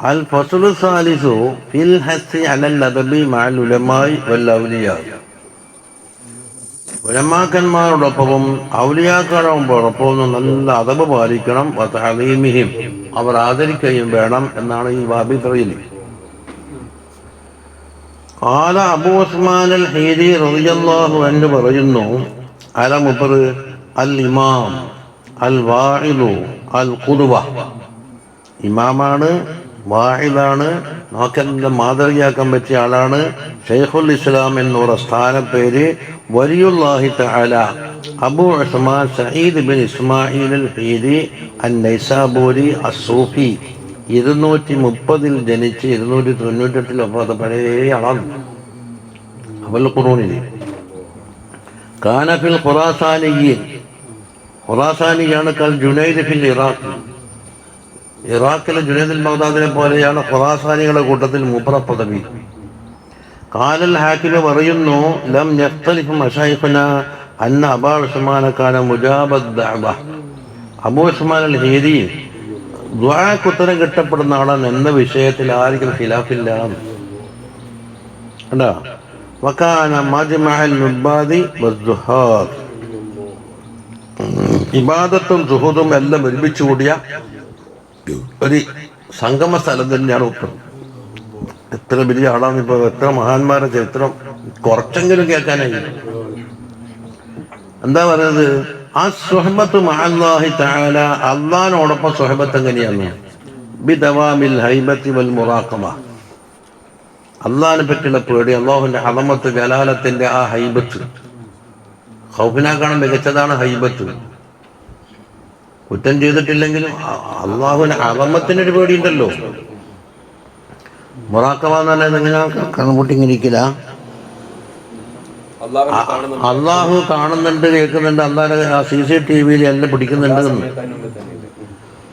അൽ ഫസ്ലു സാലിസു ഫിൽ ഹസ്സി അലൽ അദബി മഅൽ ഉലമായി വൽ ഔലിയാ. ഉലമാക്കന്മാരോടൊപ്പവും ഔലിയാക്കളോടൊപ്പവും നല്ല അദബ് പാലിക്കണം. വതഅലീമിഹിം, അവർ ആദരിക്കുകയും വേണം എന്നാണ് ഈ ബാബി പറയല്. ഖാല അബൂ ഉസ്മാൻ അൽ ഹീരി റളിയല്ലാഹു അൻഹു പറയുന്നു, അല മുബർ അൽ ഇമാം അൽ വാഇദു അൽ ഖുദ്വ, ഇമാമാണ്, വാഹിദാണ്, നമുക്കെല്ലാം മാതൃകയാക്കാൻ പറ്റിയ ആളാണ്. ഷെയ്ഖുൽ ഇസ്ലാം എന്നുള്ള സ്ഥാനപ്പേര് വലിയുല്ലാഹി തആല അബൂ ഉസ്മാൻ സഈദ് ബിൻ ഇസ്മാഈൽ അൽ ഹീരി അൻ നൈസാബൂരി അസ്സൂഫി 230 ജനിച്ച് 298 വഫാത്ത്. പഴയ ആളാണ്. അവൽ ഖുറൂനിൽ കാന ഫിൽ ഖുറാസാനിയ്യീൻ, ഖുറാസാനിയാണ്. കൽ ജുനൈദ് ഫിൽ ഇറാഖ്, ഇറാഖിലെ ജുനൈദുൽ ബഗ്ദാദിനെ പോലെയാണ് ഖുറാസാനികളുടെ കൂട്ടത്തിൽ മൂപ്പറ പദവി. ഖാലൽ ഹാക്കിം പറയുന്നു, ലം യഖ്തലിഫ് മശായിഖുനാ അന്ന അബൂ ഉസ്മാൻ കാന മുജാബദ് ദഅവ. അബൂ ഉസ്മാൻ അൽ ഹീരി ദുആക്ക് ഉത്തരം കിട്ടപ്പെടുന്ന ആളാണ് എന്ന വിഷയത്തിൽ ആർക്കും ഖിലാഫില്ല. കണ്ടോ? വകാന മജ്മഅൽ നുബാദി വസ്സുഹാദ്, ഇബാദത്തും സുഹൂദും എല്ലാം ഒരുമിച്ച് കൂടിയ ഒരു സംഗമ സ്ഥലം തന്നെയാണ് ഉപ്പർ. എത്ര വലിയ ആളാണ്! ഇപ്പൊ എത്ര മഹാന്മാരുടെ ചരിത്രം കുറച്ചെങ്കിലും കേൾക്കാനായി. എന്താ പറയുന്നത്? ആ സുഹബത്ത് മഅല്ലാഹി തആല, അള്ളാഹിനോടൊപ്പം സുഹബത്ത് എങ്ങനെയാണ്? ബിദവാമിൽ ഹൈബത്തി വൽ മുറാഖബ, അള്ളാഹിനെ പറ്റിയുള്ള പേടി, അള്ളാഹുവിന്റെ അളമത്ത് ജലാലത്തിന്റെ ആ ഹൈബത്ത്, ഖൗഫിനെക്കാളും മികച്ചതാണ് ഹൈബത്ത്. കുറ്റം ചെയ്തിട്ടില്ലെങ്കിലും അള്ളാഹുവിന് അളമത്തിനൊരു പേടിയുണ്ടല്ലോ. മുറാഖബ എന്ന് പറഞ്ഞാൽ എങ്ങനെ കണ്ണുപൂട്ടിങ്ങിരിക്കില്ല. അള്ളാഹു കാണുന്നുണ്ട്, കേൾക്കുന്നുണ്ട്, അള്ളാഹുടെ CCTV എല്ലാം പിടിക്കുന്നുണ്ട്.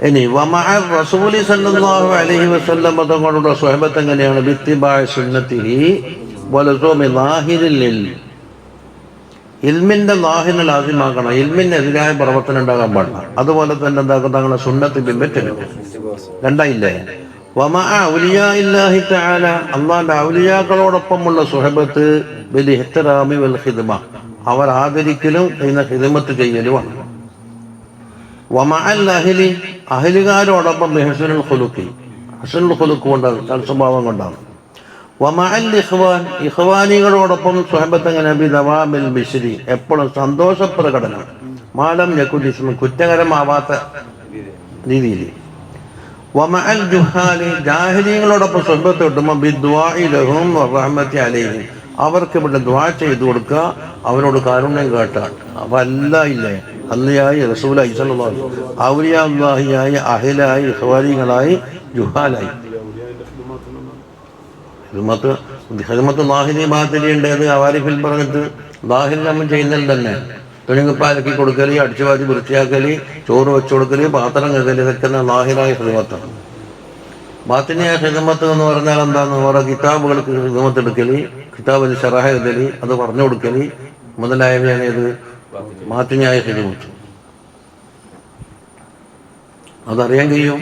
ഇനി വമഅ റസൂലി സല്ലല്ലാഹു അലൈഹി വസല്ലം തങ്ങളുടെ സ്വഹബത്ത് എങ്ങനെയാണ്? ബിത്തിബാഇ സുന്നത്തിഹി വലസൂമി ളാഹിരിൽ ഇൽം, ഇൽമിന്റെ ലാഹിനെ ലാസിമാക്കണം. ഇൽമിനെതിരായ പ്രവർത്തനം ഉണ്ടാകാൻ പാടില്ല. അതുപോലെ തന്നെ എന്താക്കും? തങ്ങളുടെ സുന്നത്ത് പിൻപറ്റലും. രണ്ടായില്ലേ? വമഅ ഔലിയാഇല്ലാഹി തആല, അല്ലാഹുവിന്റെ ഔലിയാക്കളോടൊപ്പമുള്ള സുഹബത്ത് ബിൽ ഇഹ്തിറാമി വൽ ഖിദ്മ, അവർ ആദരിക്കലും ഇതിനെ ഖിദ്മത്ത് ചെയ്യലുമാണ്. വമഅൽ അഹ്ലി, അഹ്ലുകാരോടൊപ്പം ബിഹുസ്നുൽ ഖുലുഖി, ഹുസ്നുൽ ഖുലുഖ് കൊണ്ടാണ്, സൽസ്വഭാവം കൊണ്ടാണ്. വമഅൽ ഇഖ്വാൻ, ഇഖ്വാനികളോടൊപ്പം സുഹബത്ത് എങ്ങനെ? ബിദവാമിൽ ബിശ്രി, എപ്പോഴും സന്തോഷ പ്രകടനം. മാലം യകുൻ ഇസ്മ, കുറ്റകരമാവാത്ത രീതിയിൽ. വമഅൽ ജുഹാലി, ജാഹിലീങ്ങളോടൊപ്പം സുഹബത്ത് കിട്ടുമ്പോൾ ബിദ്ദുആഇ ലഹും വറഹ്മത്തി അലൈഹിം, അവർക്ക് ഇവിടെ ദുആ ചെയ്തു കൊടുക്കുക, അവരോട് കാരുണ്യം കേട്ടാൽ. അപ്പൊ എല്ലാം ഇല്ലേ? അല്ലായി റസൂലായി സ്വല്ലല്ലാഹു അലൈഹി വസല്ലം, ഔലിയാ അല്ലാഹിയായി, അഹ്ലായി, ഇഖ്വാനികളായി, ജുഹാലായി. ഹിദ്മത്ത് ലാഹിരി ബാത്തിരി ഉണ്ട്. അത് അവാരിഫിൽ പറഞ്ഞിട്ട് ലാഹിരി നമ്മൾ ചെയ്യുന്നതിൽ തന്നെ തുണിങ്ങിപ്പാലക്കി കൊടുക്കല്, അടിച്ചു വാരി വൃത്തിയാക്കല്, ചോറ് വെച്ചു കൊടുക്കല്, പാത്രം കഴുകല്, ഇതൊക്കെ ലാഹിറായ ഹിദ്മത്താണ്. ബാത്തിനിയായ ഹിദ്മത്ത് എന്ന് പറഞ്ഞാൽ എന്താന്ന്? ഓരോ കിതാബുകൾക്ക് ഹിദ്മത്ത് എടുക്കല്, കിതാബിന് ശറഹ എഴുതല്, അത് പറഞ്ഞു കൊടുക്കല് മുതലായവയാണ് ഇത് ബാത്തിനിയായ ഹിദ്മത്ത്. അതറിയാൻ കഴിയും.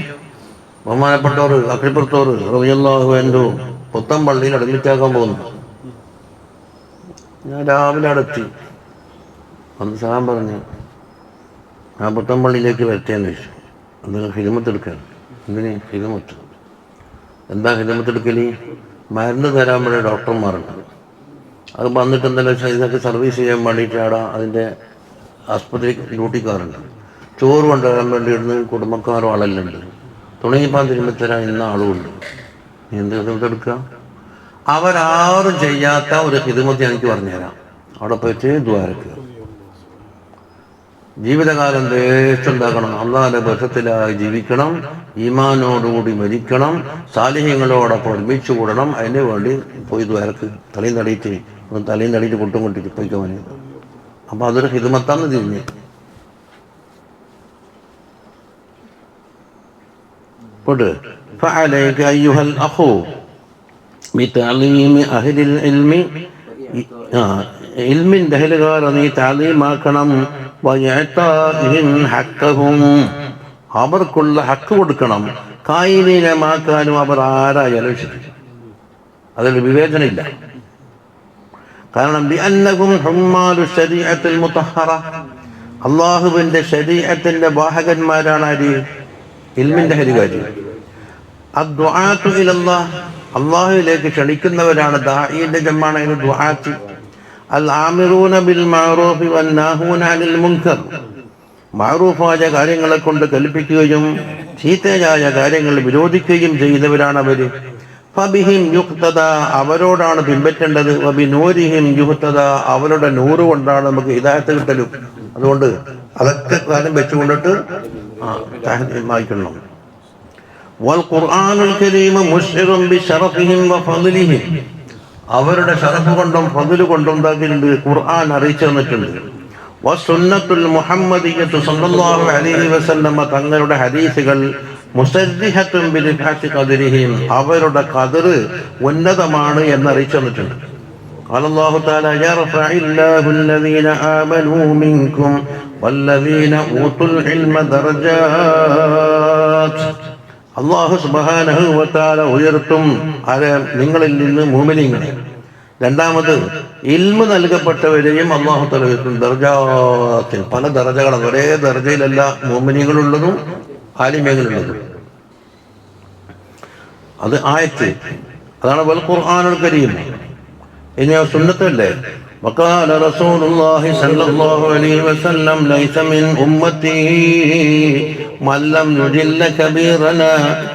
ബഹുമാനപ്പെട്ടവർ അഖിൽപുറത്തോർ റളിയല്ലാഹു അൻഹു പുത്തൻ പള്ളിയിൽ അഡ്മിറ്റാക്കാൻ പോകുന്നു. ഞാൻ രാവിലെ അടുത്തി അന്ന് സാൻ പറഞ്ഞു, ആ പുത്തൻ പള്ളിയിലേക്ക് വരട്ടേന്ന് ചോദിച്ചു. എന്തിനാ? ഹിദ്മത്ത് എടുക്കാൻ. എന്തിന് ഹിദ്മത്ത്? എന്താ ഹിദ്മത്ത് എടുക്കല്? മരുന്ന് തരാൻ വേണ്ടി ഡോക്ടർമാരുണ്ട്. അത് വന്നിട്ട് എന്തായാലും വെച്ചാൽ ഇതൊക്കെ സർവീസ് ചെയ്യാൻ വേണ്ടിയിട്ടാണ് അതിൻ്റെ ആസ്പത്രി ഡ്യൂട്ടിക്കാരുണ്ട്. ചോറ് കൊണ്ടുവരാൻ വേണ്ടി ഇടുന്ന കുടുംബക്കാരും ആളെല്ലാം ഉണ്ട്. തുണിയിപ്പാൻ തിരുമ്പിത്തരാൻ ഇന്ന ആളുമുണ്ട്. എന്ത് ഹിദ്മത്ത് എടുക്കുക? അവരാരും ചെയ്യാത്ത ഒരു ഹിദ്മത്ത് എനിക്ക് പറഞ്ഞുതരാം. അവിടെ പോയിട്ട് ദ്വാരക്കുക. ജീവിതകാലം ദേശുണ്ടാക്കണം, അള്ളാഹിന്റെ ബർക്കത്തിലായി ജീവിക്കണം, ഈമാനോടുകൂടി മരിക്കണം, സാലിഹ്യങ്ങളോടൊപ്പം ഒരുമിച്ച് കൂടണം. അതിന് വേണ്ടി പോയി ദ്വാരക്ക് തലയും തടിയിട്ട് കൊട്ടും കൊട്ടിട്ട് പോയിക്കാൻ വേണ്ടി. അപ്പൊ അതൊരു ഹിദ്മത്താന്ന് തിരിഞ്ഞ്. فعليك أيها الأخ بتعليم أهل العلم, ഇൽമിന്റെ അഹ്ലുകാരെ നീ താലീമാക്കണം. വയഅതാഇഹിം ഹഖ്ഖഹും, അവർക്കുള്ള ഹക്ക് കൊടുക്കണം. കായിനീനമാക്കാനും അവർ ആരായാലും ശരി, അതിൽ വിവേചനമില്ല. കാരണം ബിഅന്നഹും ഹുമ്മാലു ശരീഅത്തുൽ മുതഹ്ഹറ, അള്ളാഹുവിൻ്റെ ശരീഅത്തിൻ്റെ വാഹകന്മാരാണ് ആര്? ഇൽമിൻ്റെ ഹരികാരി. അദ്ദുആത്തു ഇലല്ലാഹ്, അള്ളാഹുവിലേക്ക് ക്ഷണിക്കുന്നവരാണ്. ദാഇയുടെ ജമ്മാണ് ദുആത്ത്. അൽ ആമിറൂന ബിൽ മഅറൂഫി വന്നാഹൂന അനിൽ മുൻകർ, മഅറൂഫായ കാര്യങ്ങളെ കൊണ്ട് കൽപ്പിക്കുകയും ചീത്തയായ കാര്യങ്ങൾ വിരോധിക്കുകയും ചെയ്യുന്നവരാണ് അവർ. ഫബിഹിം യുഖ്തദ, അവരോടാണ് പിൻപറ്റേണ്ടത്. വബിനൂരിഹിം യുഖ്തദ, അവരുടെ നൂറ് കൊണ്ടാണ് നമുക്ക് ഹിദായത്ത് കിട്ടലും. അതുകൊണ്ട് അതൊക്കെ കാര്യം വെച്ചുകൊണ്ടിട്ട് വായിക്കണം. വൽ ഖുർആനുൽ കരീം മുശ്ഇറുൻ ബിശറഫിഹിം വഫളിഹിം, അവരുടെ ശറഫ് കൊണ്ടും ഫദ്ല് കൊണ്ടും എന്താക്കിയിട്ടുണ്ട്? ഖുർആൻ അറിയിച്ചു തന്നിട്ടുണ്ട്. വസുന്നത്തുൽ മുഹമ്മദിയ്യത്തു സല്ലല്ലാഹു അലൈഹി വസല്ലമ, തങ്ങളുടെ ഹദീസുകൾ മുസദ്ദിഹത്തുൻ ബിരിഫഅത്തി ഖദ്രിഹിം, അവരുടെ ഖദർ ഉന്നതമാണ് എന്ന് അറിയിച്ചു തന്നിട്ടുണ്ട്. ഖാലല്ലാഹു തആല യർഫഇല്ലാഹു അല്ലദീന ആമനൂ മിൻകും വല്ലദീന ഊതുൽ ഇൽമ ദറജാത്ത്, അല്ലാഹു സുബ്ഹാനഹു വ തആല ഉയർത്തും നിങ്ങളിൽ നിന്ന് മുഅ്മിനീങ്ങളെ. രണ്ടാമത് ഇൽമു നൽകപ്പെട്ടവരെയും അല്ലാഹു തആല ഉയർത്തും. ദർജാത്തിൽ, പല ദർജകളാണ്, ഒരേ ദർജയിലല്ല മുഅ്മിനീങ്ങളുള്ളതും ആലിമീങ്ങളുള്ളതും. അത് ആയത്ത്, അതാണ് വൽ ഖുർആനുൽ കരീം. ഇനി സുന്നത്തല്ലേ? وقال رسول الله صلى الله عليه وسلم ليس من أمتي من لم يجل كبيرنا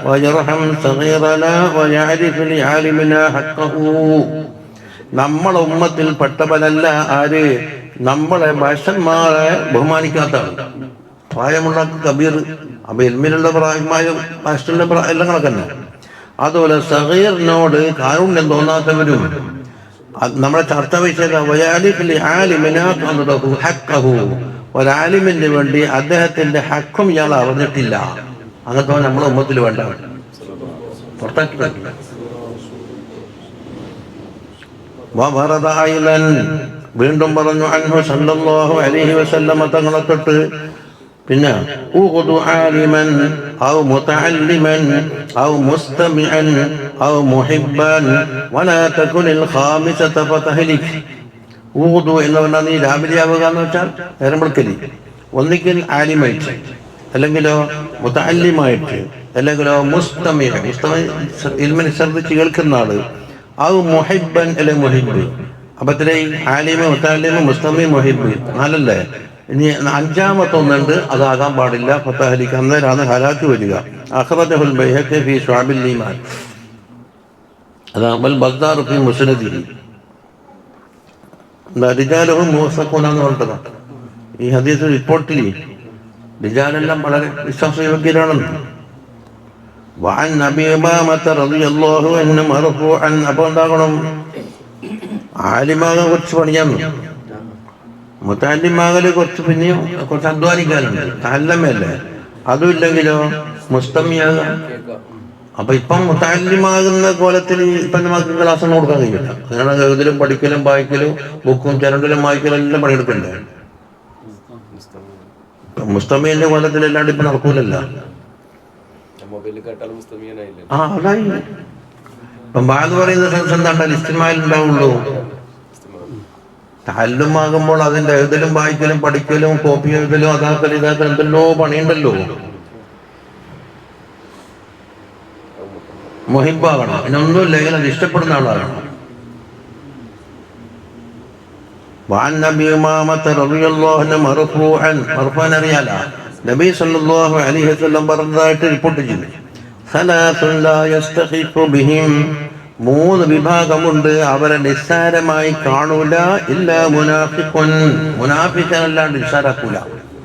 ويرحم صغيرنا ويعرف لعالمنا حقه. നമ്മളെ ഉമ്മത്തിൽ പെട്ടവനല്ല ആര്? നമ്മളെ ഭാഷന്മാരെ ബഹുമാനിക്കാത്തതാണ്. പ്രായമുള്ള കബീർ, അപ്പൊ ഇൽമിലുള്ള പ്രായമായും ഭാഷയുള്ള എല്ലാം കണക്കന്നെ. അതുപോലെ സഗീറിനോട് കാരുണ്യം തോന്നാത്തവരും. നമ്മുടെ ചർച്ച വിഷയം ഒരാലിമിന് വേണ്ടി അദ്ദേഹത്തിന്റെ ഹക്കും ഇയാൾ അറിഞ്ഞിട്ടില്ല. അങ്ങനത്തെ നമ്മളെ ഉമ്മത്തിൽ വേണ്ട, പുറത്താക്കി. വീണ്ടും പറഞ്ഞു അൻഹു സല്ലല്ലാഹു അലൈഹി വസല്ലമ തങ്ങളെ തൊട്ട്, പിന്നെ ഉഖ്ദു ആലിമൻ ഔ മുതഅല്ലിമൻ ഔ മുസ്തമിഅൻ ഔ മുഹിബ്ബൻ വലാ തകുനിൽ ഖാമിസത ഫതഹ്ലിക്. ഉഖ്ദു എന്ന് പറഞ്ഞാൽ നീ രാവിലെയാവുക എന്ന് വെച്ചാൽ നേരം വിളിക്കല്. ഒന്നിക്കൽ ആലിമായിട്ട്, അല്ലെങ്കിലോ മുതഅല്ലിമായിട്ട്, അല്ലെങ്കിലോ മുസ്തമിഅ, ഇൽമിനെ ശ്രദ്ധിച്ച് കേൾക്കുന്ന ആള്. ഔ മുഹിബ്ബൻ അല്ലെ മുഹിബ്. അപ്പൊ ഇത്രയും ആലിമ, മുതഅല്ലിമ, മുസ്തമി, മുഹിബ്, നാലല്ലേ? ഇനി അഞ്ചാമത്തെ ഒന്നുണ്ട്, അതാകാൻ പാടില്ല. ഫതഹ്ലിക്, അന്നേരാണ് ഹലാക്ക് വരിക. അഖ്റജഹുൽ ബൈഹഖി ഫീ ശുഅബിൽ ഈമാൻ, അതാ ബഗ്ദാർ ഫീ മുസ്നദിഹി. റിജാലുഹും മുവസ്സഖൂന എന്ന് പറഞ്ഞതാണ് ഈ ഹദീസ് റിപ്പോർട്ടിൽ. റിജാലെല്ലാം വളരെ വിശ്വാസയോഗ്യരാണെന്ന്. വഅൻ നബി ഉമാമത റളിയല്ലാഹു അൻഹു മർഫൂഅൻ, അപ്പോൾ എന്താകണം? ആലിമാകെ കുറച്ച് പണിയാന്ന്. മുതഅല്ലിമാകല് കുറച്ച് പിന്നെയും കുറച്ച് അധ്വാനിക്കാനുണ്ട്. തഅല്ലമല്ലേ? അതും ഇല്ലെങ്കിലോ മുസ്തമിയാകാം. അപ്പൊ ഇപ്പം മുതഅല്ലിമാകുന്ന കോലത്തിൽ ഇപ്പം നമുക്ക് ക്ലാസ്സൊന്നും കൊടുക്കാൻ കഴിയില്ല. അങ്ങനെ എഴുതലും പഠിക്കലും വായിക്കലും ബുക്കും ചരണ്ടിലും വായിക്കലും എല്ലാം പണിയെടുക്കണ്ടേ? മുസ്തമീന്റെ കോലത്തിലല്ലാണ്ട് ഇപ്പൊ നടക്കൂലല്ല. അതായി ഇപ്പം ബാഗ് പറയുന്ന സെൻസ് എന്താ? ഇസ്തിമായിൽ ഉണ്ടാവുള്ളൂ. തഅല്ലുമാകുമ്പോൾ അതിന്റെ എഴുതലും വായിക്കലും പഠിക്കലും കോപ്പി എഴുതലും അതാക്കലും ഇതാക്കലും എന്തെല്ലോ പണിയുണ്ടല്ലോ. മുഹിബാകണം, അതിനൊന്നുമില്ലെങ്കിൽ അത് ഇഷ്ടപ്പെടുന്ന ആളാകണം. വഅൻ നബി ഉമാമത റളിയല്ലാഹു അൻഹു മർഫൂഅൻ, മർഫൂഅൻ അറിയാലോ? നബി സല്ലല്ലാഹു അലൈഹി വസല്ലം പറഞ്ഞതായിട്ട് റിപ്പോർട്ട് ചെയ്തു. സലാസുൻ ലാ യസ്തഖിഫു ബിഹിം, മൂന്ന് വിഭാഗമുണ്ട്, അവരെ നിസ്സാരമായി കാണൂല. ഇല്ല മുനാഫിഖുൻ, മുനാഫിഖനല്ലാണ്ട് നിസ്സാരാക്കൂല.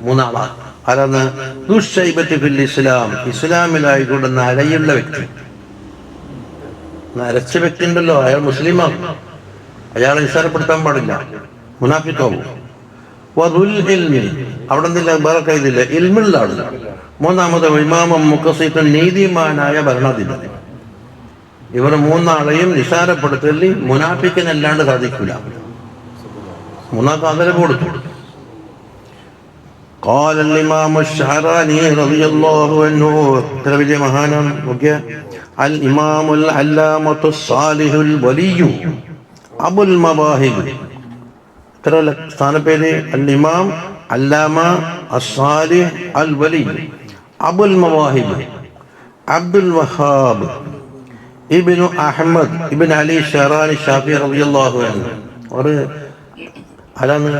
മൂന്നാളാണ്. അതാണ് ദുശ്ശൈബത്തി ഫിൽ ഇസ്ലാം, ഇസ്ലാമിലായിക്കൊണ്ട് നരയുള്ള വ്യക്തി. നരച്ച വ്യക്തി ഉണ്ടല്ലോ, അയാൾ മുസ്ലിമാണ്, അയാളെ നിസ്സാരപ്പെടുത്താൻ പാടില്ല, മുനാഫിഖാവും. വദുൽ ഇൽമി, അവിടെ നിന്നില്ല വേറെ കയ്യിലില്ല, ഇൽമുള്ള ആള്. മൂന്നാമത് ഇമാമും മുഖസിത്തും, നീതിമാനായ ഭരണാധിപതി. ഇവർ മൂന്നാളെയും നിസാരപ്പെടുത്തൽ മുനാഫിക്കിനല്ലാണ്ട് സാധിക്കില്ല. മൂന്നാൾക്ക് ആദരവ് കൊടുത്തു. قال الإمام الشعراني رضي الله عنه تربية مهانا الإمام العلامة الصالح الولي أبو المواهب ترى സ്ഥാനപ്പേര് الإمام علامة الصالح الولي أبو المواهب عبد الوهاب ابن أحمد ابن علي الشعراني الشافعي رضي الله عنه ഒരു ആരാണ്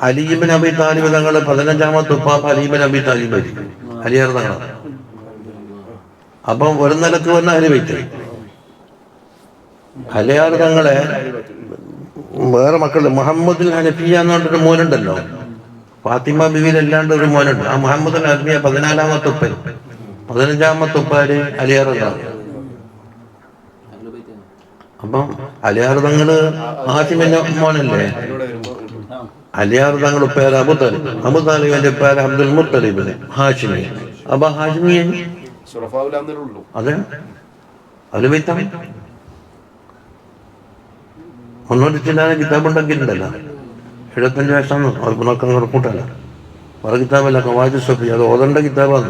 അലി ഇബ്നു അബി താലിബ് തങ്ങൾ 15ാമത്തെ ഉപ്പാപ്പ അലി ഇബ്നു അബി താലിബ് അലിയാർ തങ്ങൾ. അപ്പം ഒരു നിലക്ക് വന്ന അലി വൈറ്റ് അലിയാർ തങ്ങളെ വേറെ മക്കളുടെ മുഹമ്മദുൽ ഹനഫിയ എന്ന് പറഞ്ഞിട്ടൊരു മോനുണ്ടല്ലോ, ഫാത്തിമ ബിവിയിൽ അല്ലാണ്ട് ഒരു മോനുണ്ട്. ആ മുഹമ്മദുൽ ഹനഫിയ 14ാമത്തെ ഉപ്പൻ 15ാമത്തെ ഉപ്പാര് അലിയാർ തങ്ങളാണ്. അപ്പം അലിയാർ തങ്ങള് ഹാഷിമിന്റെ മോനല്ലേ? അലിയാർ തങ്ങളുടെ പേര് അബു താലിബ്, അബു താലിബിന്റെ പേര് അബ്ദുൽ മുത്തലിബിന് ഹാഷിമി. അപ്പൊ ഹാഷിമി അതെ അലുബൈത്താണ്. മുന്നോട്ട് ചില്ലാതെ കിതാബ് ഉണ്ടാക്കിയിട്ടുണ്ടല്ലോ, 75 വയസ്സാണ് അത് കൂട്ടല്ല. വേറെ കിതാബല്ല ഖവായിദ് സഫി, അത് ഓതേണ്ട കിതാബാണ്.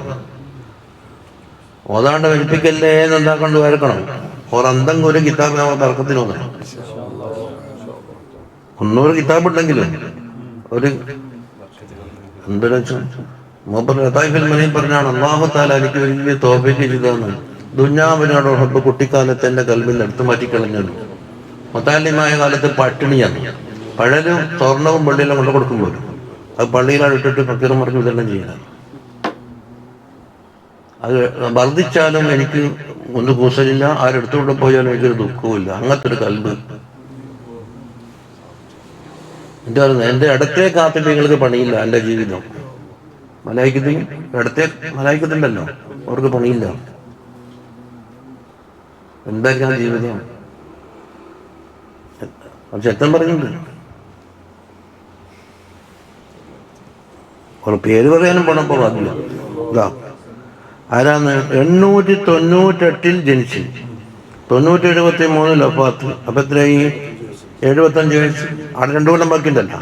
ഓതാണ്ട് വലിപ്പിക്കല്ലേ എന്നുണ്ടാക്കൊണ്ട് വരക്കണം. ഒരന്തം ഒരു കിതാബ് നമ്മൾ തർക്കത്തിന് വന്നു 100 കിതാബ് ഉണ്ടെങ്കിലും ഒരു പറഞ്ഞാണ് അല്ലാഹു തആല എനിക്ക് വലിയ തൗഫീഖ് ചെയ്തതാണ്. ദുനിയാവിനോട് റബ്ബ് കുട്ടിക്കാലത്ത് എന്റെ കൽബിൽ എടുത്തു മാറ്റിക്കളഞ്ഞു. മുതാലിമായ കാലത്ത് പട്ടിണിയാണ്, പഴലും സ്വർണവും വെള്ളിയെല്ലാം കൊണ്ട് കൊടുക്കുമ്പോൾ അത് പള്ളിയിലാണ് ഇട്ടിട്ട് ഫക്കീർ മറിഞ്ഞ് ഇതെല്ലാം ചെയ്യണം. അത് വർദ്ധിച്ചാലും എനിക്ക് ഒന്നും കൂസലില്ല, ആരെടുത്തുകൊണ്ട് പോയാലും എനിക്കൊരു ദുഃഖവുമില്ല. അങ്ങനത്തെ ഒരു കൽബ് എൻ്റെ അടുത്തേ കാത്തിട്ട് നിങ്ങൾക്ക് പണിയില്ല. എൻ്റെ ജീവിതം മലായിക്കത്തെയും അടുത്തേ മലായിക്കത്തുണ്ടല്ലോ, അവർക്ക് പണിയില്ല. എന്തായിരിക്കാം ജീവിതം? പക്ഷെ എത്തം പറയുന്നുണ്ട്. ഒരു പേര് പറയാനും പോണപ്പോ പാടില്ല. ഇതാ ആരാന്ന് 898 ജനിച്ചു, 973 വഫാത്ത്. അപ്പൊ എത്രയായി? 75 വയസ്സ്. അവിടെ 2 കൊല്ലം ബാക്കിയുണ്ടല്ലോ,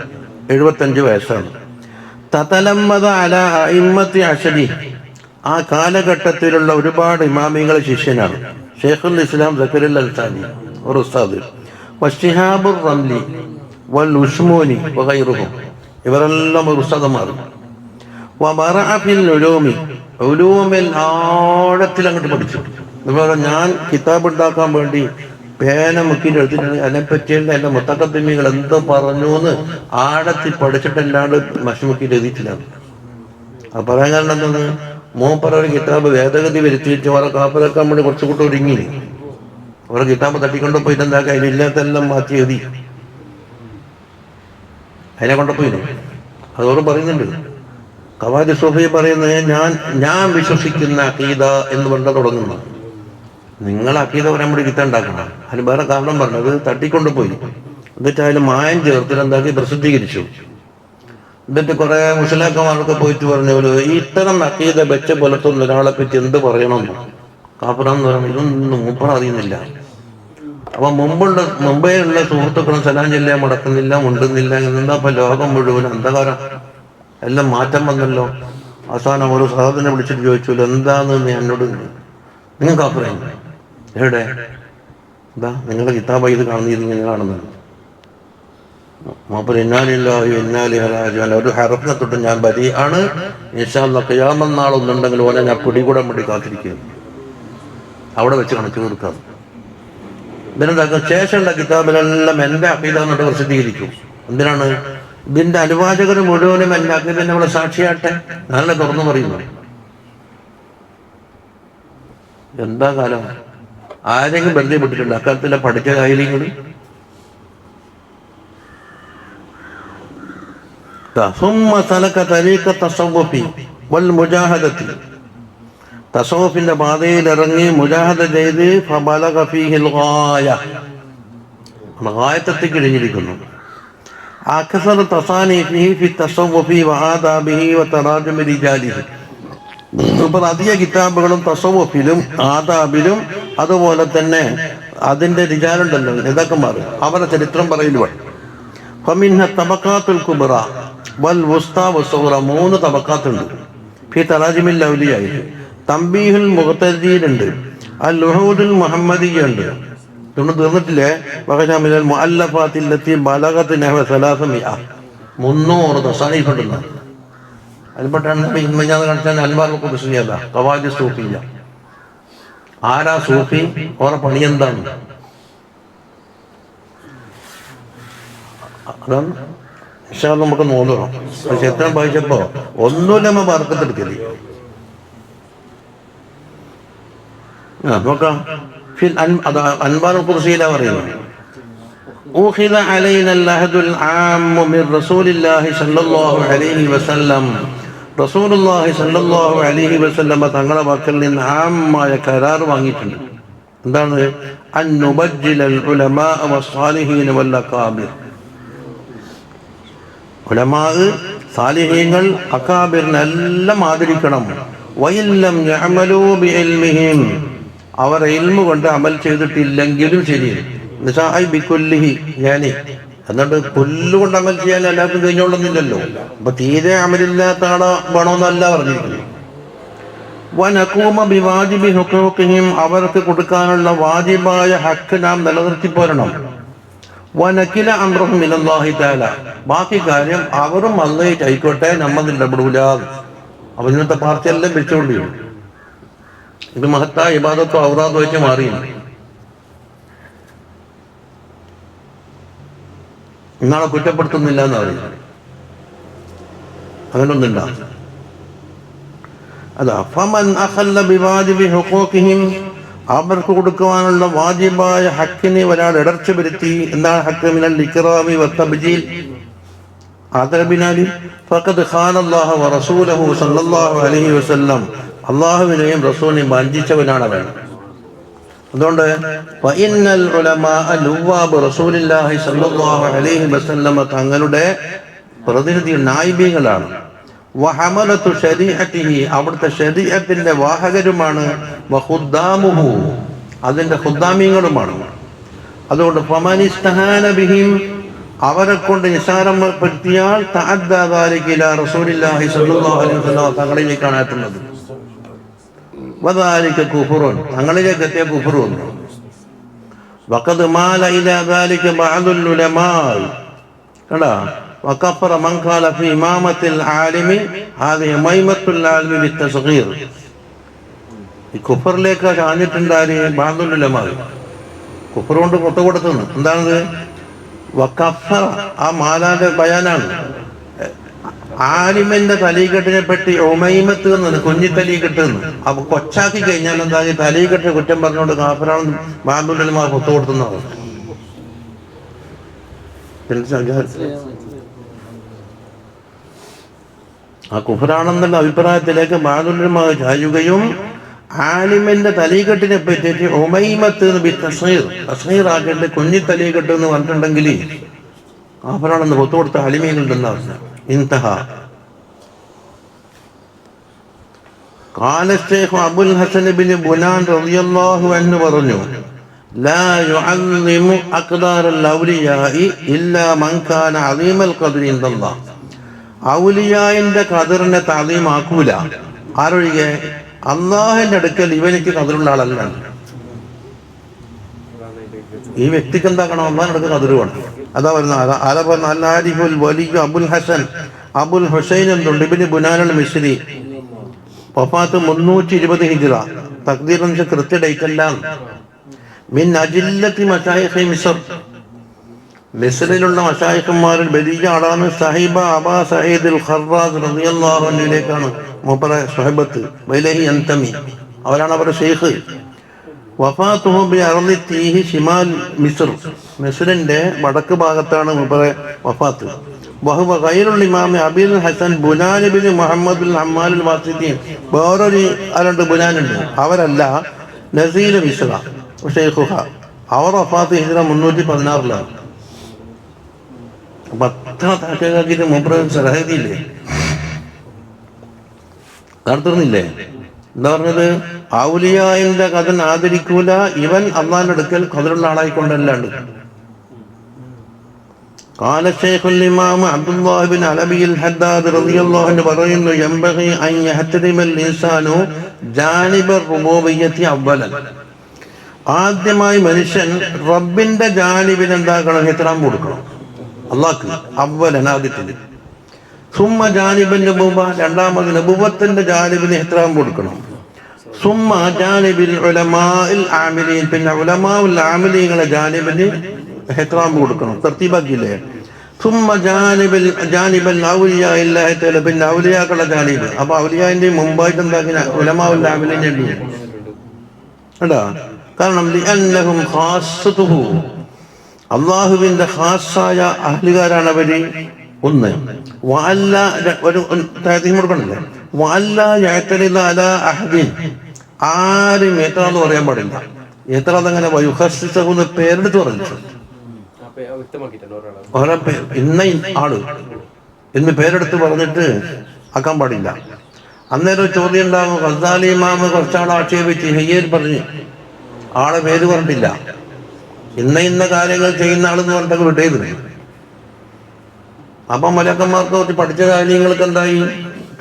75 വയസ്സാണ്. തതലമ്മദ അലാ അഇമ്മത്തി അശരി, ആ കാലഘട്ടത്തിലുള്ള ഒരുപാട് ഇമാമികളെ ശിഷ്യനാണ്. ഷെയ്ഖുൽ ഇസ്ലാം സക്കറിയ അൽസാനി ഒരു ഉസ്താദ്, വശിഹാബുർ റംലി വൽ ഉസ്മൂനി വഗൈറുഹും, ഇവരെല്ലാം ഒരു ഉസ്താദന്മാർ. വബറഅ ഫിൽ ഉലൂമി, ഉലൂമിൽ ആഴത്തിൽ അങ്ങോട്ട് പഠിച്ചു. അതുപോലെ ഞാൻ കിതാബ് ഉണ്ടാക്കാൻ വേണ്ടി പേന മുക്കിയിട്ട് എടുത്തിട്ടുണ്ട്. അതിനെപ്പറ്റിയുള്ള എൻ്റെ മുത്തക്കത്തിമികൾ എന്തോ പറഞ്ഞു എന്ന് ആഴത്തിൽ പഠിച്ചിട്ടല്ലാണ്ട് മഷിമുക്കിയിട്ട് എഴുതിയിട്ടില്ല. അത് പറയാൻ കാരണം എന്താണ്? മൂപ്പറ ഒരു കിതാബ് ഭേദഗതി വരുത്തിയിട്ട് ഓരോ കാപ്പലാക്കാൻ വേണ്ടി കുറച്ചുകൂട്ട് ഒരുങ്ങി ഓരോ കിതാബ് തട്ടിക്കൊണ്ടു പോയിട്ട് എന്താക്കുക, അതിലില്ലാത്തെല്ലാം മാറ്റി എഴുതി അതിനെ കൊണ്ടുപോയില്ല. അതോട് പറയുന്നുണ്ട്. ഖവായിദ് സൂഫി പറയുന്നത് ഞാൻ വിശ്വസിക്കുന്ന അഖീദ എന്ന് പറഞ്ഞാൽ തുടങ്ങുന്ന നിങ്ങൾ അഖീദ പറയാൻ വേണ്ടി കിതാബ് ഉണ്ടാക്കണം. അതിന് വേറെ കാരണം പറഞ്ഞത് തട്ടിക്കൊണ്ടുപോയി. എന്നിട്ട് അതിൽ മായം ചേർത്തിട്ട് എന്താക്കി പ്രസിദ്ധീകരിച്ചു. എന്നിട്ട് കുറെ മുസ്ലിംമാരൊക്കെ പോയിട്ട് പറഞ്ഞു, ഇത്തരം അഖീദ വെച്ച പുലർത്തുന്ന ഒരാളെ പറ്റി എന്ത് പറയണമെന്ന്. കാപ്പറാന്ന് പറയുന്നത് ഇതൊന്നും മൂപ്പറ അറിയുന്നില്ല. അപ്പൊ മുമ്പേ ഉള്ള സുഹൃത്തുക്കളും സലാം ചെല്ലാൻ മുടക്കുന്നില്ല, മുണ്ടുന്നില്ല. എന്താ ഇപ്പൊ ലോകം മുഴുവൻ അന്ധകാരം, എല്ലാം മാറ്റം വന്നല്ലോ. അവസാനം ഒരു സഹോദരനെ വിളിച്ചിട്ട് ചോദിച്ചല്ലോ, എന്താന്ന് എന്നോട് നിങ്ങൾക്ക് അഭിപ്രായം എവിടെ? എന്താ നിങ്ങളുടെ കിതാബ് ഇത് കാണുന്നിങ്ങനെ കാണുന്നത്? മൂപ്പര് ഒരു ഹറഫിനെ തൊട്ട് ഞാൻ ബരി ആണ്. ഇൻഷാ അല്ലാഹ് ഖിയാമത്ത് നാളൊന്നുണ്ടെങ്കിൽ ഓനെ ഞാൻ പിടികൂടാൻ വേണ്ടി കാത്തിരിക്കുകയാണ്. അവിടെ വെച്ച് കണക്ക് തീർക്കാം. ഇതിനെന്താക്കും? ശേഷമുള്ള കിതാബിലെല്ലാം എൻ്റെ അഖീദ എന്നിട്ട് പ്രസിദ്ധീകരിക്കും. എന്തിനാണ്? ഇതിന്റെ അനുവാചകർ മുഴുവനും എൻ്റെ അഖീദ നമ്മളെ സാക്ഷിയാട്ടെ. നല്ല തുറന്നു പറയുന്നു. എന്താ കാലം? ആരെങ്കിലും വെറുതെ വിട്ടിട്ടുണ്ട് അക്കാലത്തിലെ പഠിച്ച കാര്യങ്ങൾ? തസവ്വുഫിന്റെ പാതയിൽ ഇറങ്ങി മുജാഹദ ചെയ്ത് ഗായത്തെത്തി കഴിഞ്ഞിരിക്കുന്നു. അക്സറ തസാനീഫിഹി ഫി തസവ്വുഫി വആദാബിഹി വതറാജുമി റിജാലിഹി. ഇപ്പോൾ അധിക കിതാബുകളും തസവ്വുഫിലും ആദാബിലും അതുപോലെ തന്നെ അതിന്റെ റിജാലുണ്ടല്ലോ നേതാക്കന്മാർ, അവരുടെ ചരിത്രം പറയലുമാണ്. ഫമിൻഹ തബഖാത്തുൽ കുബ്ര, വൽ വുസ്ത വസ്സുഗ്റ 3 തബക്കാത്തുണ്ട്. ഫി തറാജിമിൽ ഔലിയായി തംബീഹുൽ മുഖ്തദീനുണ്ട്, അൽ ലുഹൂദുൽ മുഹമ്മദിയുണ്ട്. ഇതൊന്നും തീർന്നിട്ടില്ലേ. വഖശമിൽ മുഅല്ലഫാത്തില്ലത്തി ബലഗത് നഹവ 300 തസാനീഫുണ്ട്. അതിൽപ്പെട്ടാണ് ഇൻമഞ്ഞാന്ന് കാണിച്ചാൽ അൻവാർ ഖുദ്സിയല്ല ഖവാജി സൂഫിയ. ആരാ സൂഫി? ഓരോ പണി എന്താണ്? അതാണ് ഇൻഷാ അല്ലാഹ് നമുക്ക് നോക്കണം. പക്ഷെ എത്ര വായിച്ചപ്പോ ഒന്നുമില്ല നമ്മ ബർക്കത്തെടുക്കല്. നോക്കാം. അൻവാർ ഖുദ്സിയില പറയുന്നത് أُخِذَ عَلَيْنَا الْعَهْدُ الْعَامُّ مِنْ رَسُولِ اللَّهِ صلى الله عليه وسلم. റസൂലുള്ളാഹി സ്വല്ലല്ലാഹു അലൈഹി വസല്ലമ തങ്ങളുടെ പക്കൽ നിന്ന് ആമായ കരാർ വാങ്ങിയിട്ടുണ്ട്. എന്താണ്? അൻ നുബജ്ജിലൽ ഉലമാ വസ്സാലിഹീന വൽ അകാബിർ. ഉലമാ, സാലിഹീങ്ങൾ, അകാബിറിനെല്ലാം ആദരിക്കണം. വഇല്ലം യഅമലൂ ബിഇൽമിഹിം, അവർ ഇൽമു കൊണ്ട് അമൽ ചെയ്തിട്ടില്ലെങ്കിലും ശരി. ബിക്കുല്ലിഹി, എന്നിട്ട് കൊല്ലുകൊണ്ട് അമൽ ചെയ്യാൻ എല്ലാവർക്കും കഴിഞ്ഞോളുന്നില്ലല്ലോ. അപ്പൊ തീരെ അമലില്ലാത്ത ആളെ വേണമെന്നല്ല പറഞ്ഞിരിക്കുന്നു. വനഖൂമ ബിവാജിബി ഹുഖൂഖിഹിം, അവർക്ക് കൊടുക്കാനുള്ള വാജിബായ ഹക്ക് നാം നിലനിർത്തി പോരണം. വനകില അംറഹും ഇലല്ലാഹി തആല, ബാക്കി കാര്യം അവരും അല്ലാഹുവിലേക്ക് ആയിക്കോട്ടെ, നമ്മൾ ഇടപെടൂല. അപ്പൊ ഇന്നത്തെ പാർട്ടിയെല്ലാം വെച്ചുകൊണ്ടിരിക്കും. ഇത് മഹത്തായ ഇബാദത്തോ ഔറാദോ ആയിട്ട് മാറി. ഇന്നാളെ കുറ്റപ്പെടുത്തുന്നില്ല എന്ന് പറയും. അങ്ങനൊന്നുമില്ല. അതാ ഫമൻ അഖല്ല ബിവാജിബി ഹുഖൂഖിഹിം, അവർക്ക് കൊടുക്കുവാനുള്ള വാജിബായ ഹക്കിനെ ഒരാൾ ഇടർച്ച വരുത്തി. എന്താണ് ഹക്ക്? മിനൽ ഇക്റാമി വത്തബ്ജീൽ, ആദരബിനാലി. ഫഖദ് ഖാനല്ലാഹു വറസൂലഹു സ്വല്ലല്ലാഹു അലൈഹി വസല്ലം, അല്ലാഹുവിനെയും റസൂലിനെയും വഞ്ചിച്ചവനാണ് അവൻ. അതുകൊണ്ട് ഫഇന്നൽ ഉലമാഅ ലുവാബ് റസൂലുള്ളാഹി സ്വല്ലല്ലാഹു അലൈഹി വസല്ലം, തങ്ങളുടെ പ്രതിനിധി നായിബികളാണ്. വഹമലത്തു ശരീഅത്തിഹി, അവിടുത്തെ ശരീഅത്തിന്റെ വാഹകരുമാണ്. വഖുദ്ദാമുഹു, അതിന്റെ ഖുദ്ദാമീങ്ങളുമാണ്. അതുകൊണ്ട് ഫമനിസ്തഹാന ബിഹിം, അവരെ കൊണ്ട് നിസാരപ്പെടുത്തിയാൽ തഅദ്ദാ ദാലിക ഇലാ റസൂലില്ലാഹി സ്വല്ലല്ലാഹു അലൈഹി വസല്ലം, തങ്ങളിലേക്കാണ് എത്തുന്നത്. വദാലിക കുഫ്റുൻ, തങ്ങളിലേക്ക് എത്തിയ കുഫ്ർ വന്നു. വഖദ് മാല ഇലാ ദാലിക ബഅദുൽ ഉലമാ, കണ്ടാ, വകഫറ മൻ ഖാല ഫി ഇമാമത്തിൽ ആലിമി ഹാദിഹി മൈമത്തുൽ ആലിമി ബിത്തസ്ഗീർ. ഈ കുഫറിലേക്ക് ചാഞ്ഞിട്ടുണ്ടായി ബഅദുൽ ഉലമാ, കുഫർ കൊണ്ട് പുറത്തു കൊടുത്തുന്നു. എന്താണത്? വകഫറ, ആ മാലാന്റെ ബയാനാണ്. ആലിമിന്റെ തലീകെട്ടിനെ പറ്റി ഒമൈമത്ത് എന്ന്, കുഞ്ഞി തലീകെട്ട് എന്ന്. അപ്പൊ കൊച്ചാക്കി കഴിഞ്ഞാൽ എന്താ? തലീകെട്ടിന് കുറ്റം പറഞ്ഞുകൊണ്ട് കാഫറാണെന്ന് ബഅദുൽ ഉലമാ പുറത്തു കൊടുത്തുന്നത്. ആ കുഫറാണെന്നുള്ള അഭിപ്രായത്തിലേക്ക് ബഅദുൽ ഉലമാ ചായുകയും ആലിമിന്റെ തലീകെട്ടിനെ പറ്റിയിട്ട് ഒമൈമത്ത് തസ്ഗീർ ആക്കേണ്ട കുഞ്ഞി തലീകെട്ട് എന്ന് പറഞ്ഞിട്ടുണ്ടെങ്കിൽ കാഫറാണെന്ന് പുറത്തു കൊടുത്ത അലിമീങ്ങളുണ്ടെന്ന അവസ്ഥ. ഇൻതഹ. ഖാല ശൈഖ് അബുൽ ഹസൻ ഇബ്നു ബുനാൻ റളിയല്ലാഹു അൻഹു പറഞ്ഞു, ലാ യുഅല്ലിമു അഖ്ദാറൽ ഔലിയാഇ ഇല്ലാ മൻ കാന അദീമൽ ഖദ്രി ഇൻദല്ലാഹ്. ഔലിയായിന്റെ ഖദറിനെ തഅദീമാക്കൂല ആരൊഴികെ? അല്ലാഹുവിന്റെ അടുക്കൽ ഇവനിക്ക് ഖദറുള്ള ആളല്ല. ഈ വ്യക്തിക്ക് എന്താക്കണം? അല്ലാഹുവിന്റെ അടുക്കൽ ഖദർ വേണം. അതാ പറയുന്നത് വലിയ അബുൽ ഹസൻ അബുൽ ഹുസൈൻ എന്തുണ്ട് ഇബ്നു ബുനാൻ മിസ്രി, വഫാത്ത് 320 ഹിജ്റ. തഖ്ദീർ എന്ന് വെച്ചാൽ കൃത്യ ഡേറ്റ് അല്ല. മിൻ അജില്ലത്തി മശായിഖി മിസ്ർ, മിസ്രിലുള്ള മശായിഖന്മാരിൽ വലിയ ആളാണ്. സഹിബ അബാ സഈദ് അൽ ഖറാസ് റളിയല്ലാഹു അൻഹുവിലേക്കാണ് മൂപ്പരെ സ്വഹബത്ത്. വൈലഹി യന്തമി, അവരാണ് അവരുടെ ഷെയ്ഖ്. വഫാത്തുഹു ബി അർളി തീഹി ഷിമാൽ മിസ്ർ, മിസ്രിന്റെ വടക്ക് ഭാഗത്താണ് മൂപ്പരെ വഫാത്ത്. വഹുവ ഗൈറുൽ ഇമാം അബീൽ ഹസൻ ബുനാൻ ഇബ്നു മുഹമ്മദ് അൽ ഹമ്മാൽ അൽ വാസിതി. വേറൊരു ആളുണ്ട്, ബുനാനുണ്ട്. അവരല്ല, നസീൽ മിസ്ര ഷെയ്ഖുഹ. അവർ വഫാത്ത് ഹിജ്റ 316-ലാണ്. അപ്പൊ അത്ര താറ്റാക്കിയിട്ട് മൂപ്പര് സഹദിയില്ലേ, നടത്തുന്നില്ലേ? എന്താ പറഞ്ഞത്? ഔലിയായിന്റെ ഖദർ ആദരിക്കൂല, ഇവൻ അള്ളാഹിന്റെ അടുക്കൽ ഖദറുള്ള ആളായിക്കൊണ്ടല്ലാണ്ട്. قال الشيخ الإمام عبد الله بن علوي الحداد رضي الله عنه പറയുന്നു ينبغي أن يحترم الإنسان جانب الربوبية أولا. ആദ്യമായി മനുഷ്യൻ റബ്ബിന്റെ ജാനിബിന് എന്താക്കണം? ഇഹ്തിറാം കൊടുക്കണം. അള്ളാഹ്ക്ക് അവലൻ ആദ്യത്തിൽ. സുമ്മ ജാനിബൻ നബുവ, രണ്ടാമത് നബുവത്തിന്റെ ജാനിബിന് ഇഹ്തിറാം കൊടുക്കണം. സുമ്മ ജാനിബിൽ ഉലമാഇൽ ആമിലീൻ, പിന്നെ ഉലമാഉൽ ആമിലീങ്ങളെ ജാനിബിന് ഇഹ്തിറാം കൊടുക്കണം. തർത്തീബാക്കിയില്ലേ? സുമ്മ ജാനിബൽ ഔലിയാ ഇല്ലാഹി തആല, പിന്നെ ഔലിയാക്കളുടെ ജാനിബ്. അപ്പൊ ഔലിയാന്റെ മുമ്പായിട്ട് എന്താക്കി? ഉലമാഉൽ ആമിലീനെ ഉണ്ട് കേട്ടോ. കാരണം ലിഅന്നഹും ഖാസ്സതുഹു, അള്ളാഹുവിന്റെ ഖാസ്സായ അഹ്ലുകാരാണ് അവര്. ഒന്ന് വഅല്ല, ഒരു തഅദീം കൊടുക്കണല്ലേ, വഅല്ല യഅ്തരിദ അലാ അഹദിൻ, ആരും ഏത്രാന്ന് പറയാൻ പാടില്ല. ഏത്രാന്ന് അങ്ങനെ വയുഖസ്സിസഹു എന്ന് പേരെടുത്ത് പറഞ്ഞു. ഇന്ന ആള് എന്ന് പേരെടുത്ത് പറഞ്ഞിട്ട് ആക്കാൻ പാടില്ല. അന്നേരം ചോദ്യം ഉണ്ടാവും. ഗസാലി ഇമാമ് കുറച്ചാൾ ആക്ഷേപിച്ച് ഹയ്യർ പറഞ്ഞു, ആളെ പേര് പറഞ്ഞിട്ടില്ല. ഇന്ന കാര്യങ്ങൾ ചെയ്യുന്ന ആളെന്ന് പറഞ്ഞിട്ടൊക്കെ വിട്ടേത്. അപ്പം മലക്കന്മാർക്ക് കുറച്ച് പഠിച്ച കാര്യങ്ങൾക്ക് എന്തായി?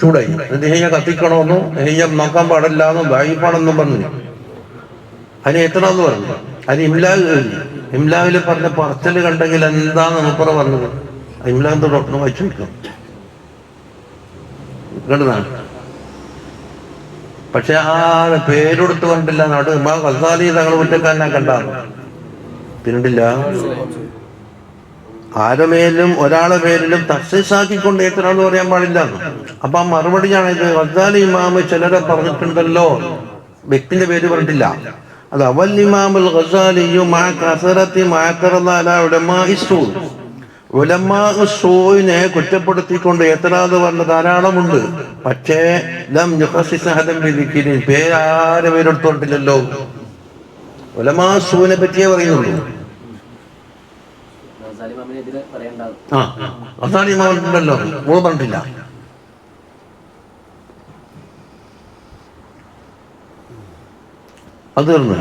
ചൂടായി. എന്നിട്ട് ഹെയ്യ കത്തിക്കണമെന്നും ഹെയ്യ നോക്കാൻ പാടില്ലാന്നും ദൈഫാണെന്നും പറഞ്ഞു. അതിന് എത്രയെന്ന് പറഞ്ഞു. അതിന് ഇംലാവിൽ പറഞ്ഞ പറച്ചല് കണ്ടെങ്കിൽ എന്താന്ന് മുപ്പറ പറഞ്ഞത്? ഇംലാന്ത് ഡോക്ടർ വായിച്ചു വയ്ക്കും കണ്ടതാണ്. പക്ഷെ ആ പേരെടുത്ത് കണ്ടില്ല. നാട് ഗസാലി തങ്ങൾ കുറ്റക്കാരനെ കണ്ടാണ് പിന്നിട്ടില്ല. ആരുമേലും ഒരാളെ പേരിലും തഖ്സീസാക്കിക്കൊണ്ട് എത്രയാണെന്ന് പറയാൻ പാടില്ല. അപ്പൊ ആ മറുപടിയാണ് ഇത്. ഗസാലി ഇമാമ് ചിലരെ പറഞ്ഞിട്ടുണ്ടല്ലോ, വ്യക്തിന്റെ പേര് പറഞ്ഞിട്ടില്ല. അത് അവൽ ഇമാമുൽ ഗസാലിയു മഅ കസറത്തി മഅതറദ അലാ ഉലമാഇ സൂ, ഉലമാഉ സൂനെ കുറ്റപ്പെടുത്തിക്കൊണ്ട് എത്രാത് പറഞ്ഞ ധാരാളമുണ്ട്. പക്ഷേ ലം യുഖസ്സിസ് അഹദൻ ബിദിക്രി, പേരാരെ പേരെടുത്തോണ്ടില്ലല്ലോ. ഉലമാ സൂനെ പറ്റിയേ പറയുന്നുള്ളൂ. ആ ഗസാലി ഇമാമുണ്ടല്ലോ, മൂന്ന് പറഞ്ഞിട്ടില്ല. അത് തീർന്നു.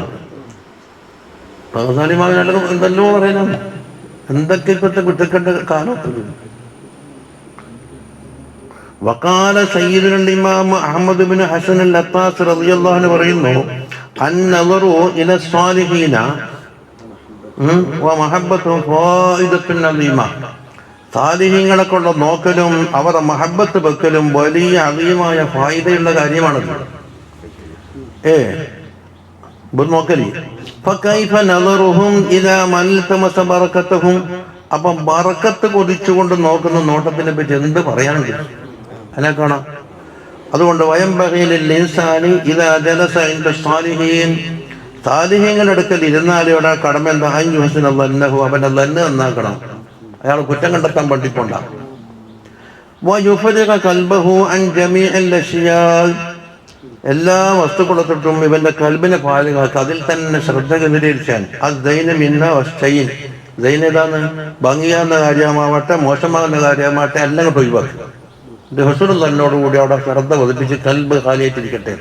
ഗസാലി ഇമാമിനെല്ലാം എന്തല്ലോ പറയാനാണ്. എന്തൊക്കെ ഇപ്പോഴത്തെ കുറ്റക്കേണ്ട കാലത്ത്. വഖാല സയ്യിദുൽ ഇമാം അഹ്മദ് ബിൻ ഹസൻ അൽ അത്താസ് റളിയല്ലാഹു അൻഹു പറയുന്നു, അന്നദറു ഇല സ്വാലിഹീന വമഹബ്ബത്തുഹും ഫായിദത്തുൻ അദീമ, സാലിഹീങ്ങളെ കൊണ്ട് നോക്കലും അവരുടെ മഹബ്ബത്ത് വെക്കലും വലിയ അദീമായ ഫായിദയുള്ള കാര്യമാണത്. നോക്കലി ഫകൈഫ നദറുഹും ഇലാ മൻ തമസ ബറകതഹും, അപ്പം ബറക്കത്ത് കൊതിച്ചുകൊണ്ട് നോക്കുന്ന നോട്ടത്തിനെ പറ്റി എന്ത് പറയാനുണ്ട്? അതിനെ കാണാം. അതുകൊണ്ട് വയംബഗി ലിൽ ഇൻസാനി ഇദാ ജലസ ഇൻദ സ്വാലിഹീൻ, സാലിഹീങ്ങളുടെ അടുക്കൽ ഇരുന്നാലും ഇവിടെ കടമ എന്താ? അൻ യുഹ്സിന ദന്നഹു, അവന്റെ ദന്ന് നന്നാക്കണം. അയാൾ കുറ്റം കണ്ടെത്താൻ പഠിപ്പോണ്ട. വയുഫരിഗ ഖൽബഹു അൻ ജമീഇൽ അശ്യാ, എല്ലാ വസ്തുക്കളത്തിട്ടും ഇവന്റെ കൽബിനെ പാലുകാക്കുക, അതിൽ തന്നെ ശ്രദ്ധ കേന്ദ്രീകരിച്ചാൽ. അത് ദൈനമിന്ന വസ്തൈൻ, ദൈനേതാന്ന് ഭംഗിയാകുന്ന കാര്യമാവട്ടെ മോശമാകുന്ന കാര്യമാവട്ടെ എല്ലാം കൊണ്ട് ഒഴിവാക്കുക. റസൂൽ തന്നോടുകൂടി അവിടെ ശ്രദ്ധ പതിപ്പിച്ച് കൽബ് ഖാലിയായിട്ടിരിക്കട്ടെ.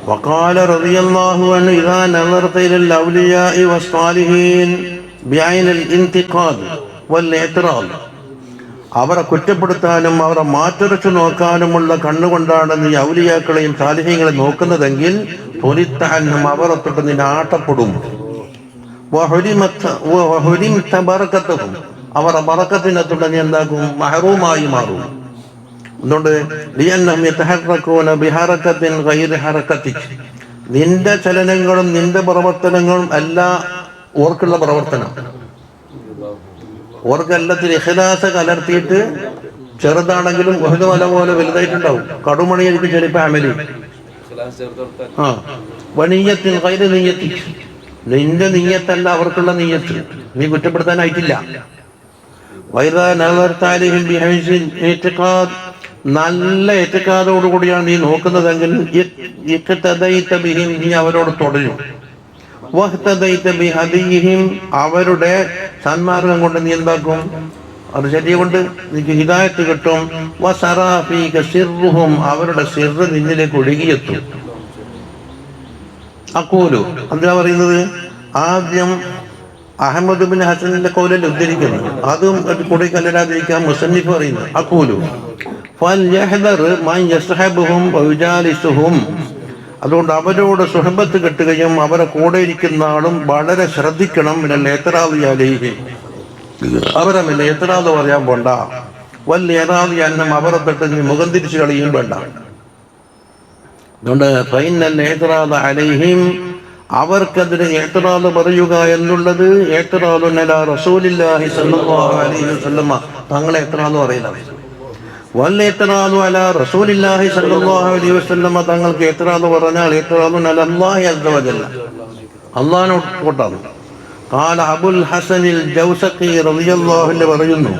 വഖാല റളിയല്ലാഹു അൻഹു ഇദാ നദർത ഇലൽ ഔലിയാഇ വസ്സാലിഹീൻ ബിഐനിൽ ഇന്തിഖാദ് വൽ ഇഅ്തിറാദ്, അവരെ കുറ്റപ്പെടുത്താനും അവരെ മാറ്റുരച്ചു നോക്കാനുമുള്ള കണ്ണുകൊണ്ടാണ് നീ ഔലിയാക്കളെയും സാലിഹീങ്ങളെയും നോക്കുന്നതെങ്കിൽ പൊരിത്താനും അവരെ തൊട്ട് നിന്നെ ആട്ടപ്പെടും. അവരുടെ ബറക്കത്തിനെ തൊട്ട് നീ എന്താക്കും? മഹറൂമായി മാറും. എന്തുകൊണ്ട്? നിന്റെ ചലനങ്ങളും നിന്റെ പ്രവർത്തനങ്ങളും എല്ലാം ഓർക്കുള്ള പ്രവർത്തനം. ഓർക്കെല്ലാത്തിൽ ഇഖ്ലാസ് കലർത്തിയിട്ട് ചെറുതാണെങ്കിലും ഒരു മല പോലെ വലുതായിട്ടുണ്ടാവും. കടുമണിയായിരിക്കും ചിലപ്പോൾ അമലി. വനിയത്തിൽ കൈര നീയത്തി, നിന്റെ നീയത്തല്ല അവർക്കുള്ള നീയത്ത്. നീ കുറ്റപ്പെടുത്താനായിട്ടില്ല. നല്ല ഏറ്റുകാതോടുകൂടിയാണ് നീ നോക്കുന്നതെങ്കിൽ നീ അവരോട് തുടരും. അവരുടെ സന്മാർഗം കൊണ്ട് നീ എന്താക്കും? അത് ശരിയ കൊണ്ട് നിനക്ക് ഹിദായത്ത് കിട്ടും. അവരുടെ സിർറ് നിന്നിലേക്ക് ഒഴുകിയെത്തും. അക്കൂലു എന്താ പറയുന്നത്? ആദ്യം അഹമ്മദ് ബിൻ ഹസനിന്റെ കൗലിൽ ഉദ്ധരിക്കുന്നു. അതും കൂടെ കല്ലരാതിരിക്കാൻ മുസന്നിഫ് പറയുന്നു. അഖൂലു ഫൽയഹ്ദർ മൻ യസ്ഹബുഹും വയുജാലിസുഹും. അതുകൊണ്ട് അവരോട് സുഹബത്ത് കെട്ടുകയും അവരെ കൂടെ ഇരിക്കുന്ന ആളും വളരെ ശ്രദ്ധിക്കണം. മിനൽ ഇത്റാദി അലൈഹി, അവരെ മിനൽ ഇത്റാദ് പറയാൻ പോണ്ട. വൽ ഇറാദി അന്നം, അവരെ തൊട്ട് മുഖം തിരിച്ചു കളിയും വേണ്ട. അതുകൊണ്ട് ഫൈനൽ ഇത്റാദ അലൈഹിം, അവർക്കെതിരെ ഇഅ്തിറാദ് പറയുക എന്നുള്ളത് ഇഅ്തിറാദുൻ അലാ റസൂലില്ലാഹി സ്വല്ലല്ലാഹു അലൈഹി വസല്ലം, തങ്ങളെ ഇഅ്തിറാദ് പറയില്ല. വൽ ഇഅ്തിറാദു അലാ റസൂലില്ലാഹി സ്വല്ലല്ലാഹു അലൈഹി വസല്ലം, തങ്ങൾക്ക് ഇഅ്തിറാദ് പറഞ്ഞാൽ ഇഅ്തിറാദുൻ അലാ അല്ലാഹി അസ്സ വജല്ല, അല്ലാഹുവിനോട് കൊട്ടാണ്. ഖാല അബുൽ ഹസനിൽ ജൗസഖി റളിയല്ലാഹു അൻഹു പറയുന്നു,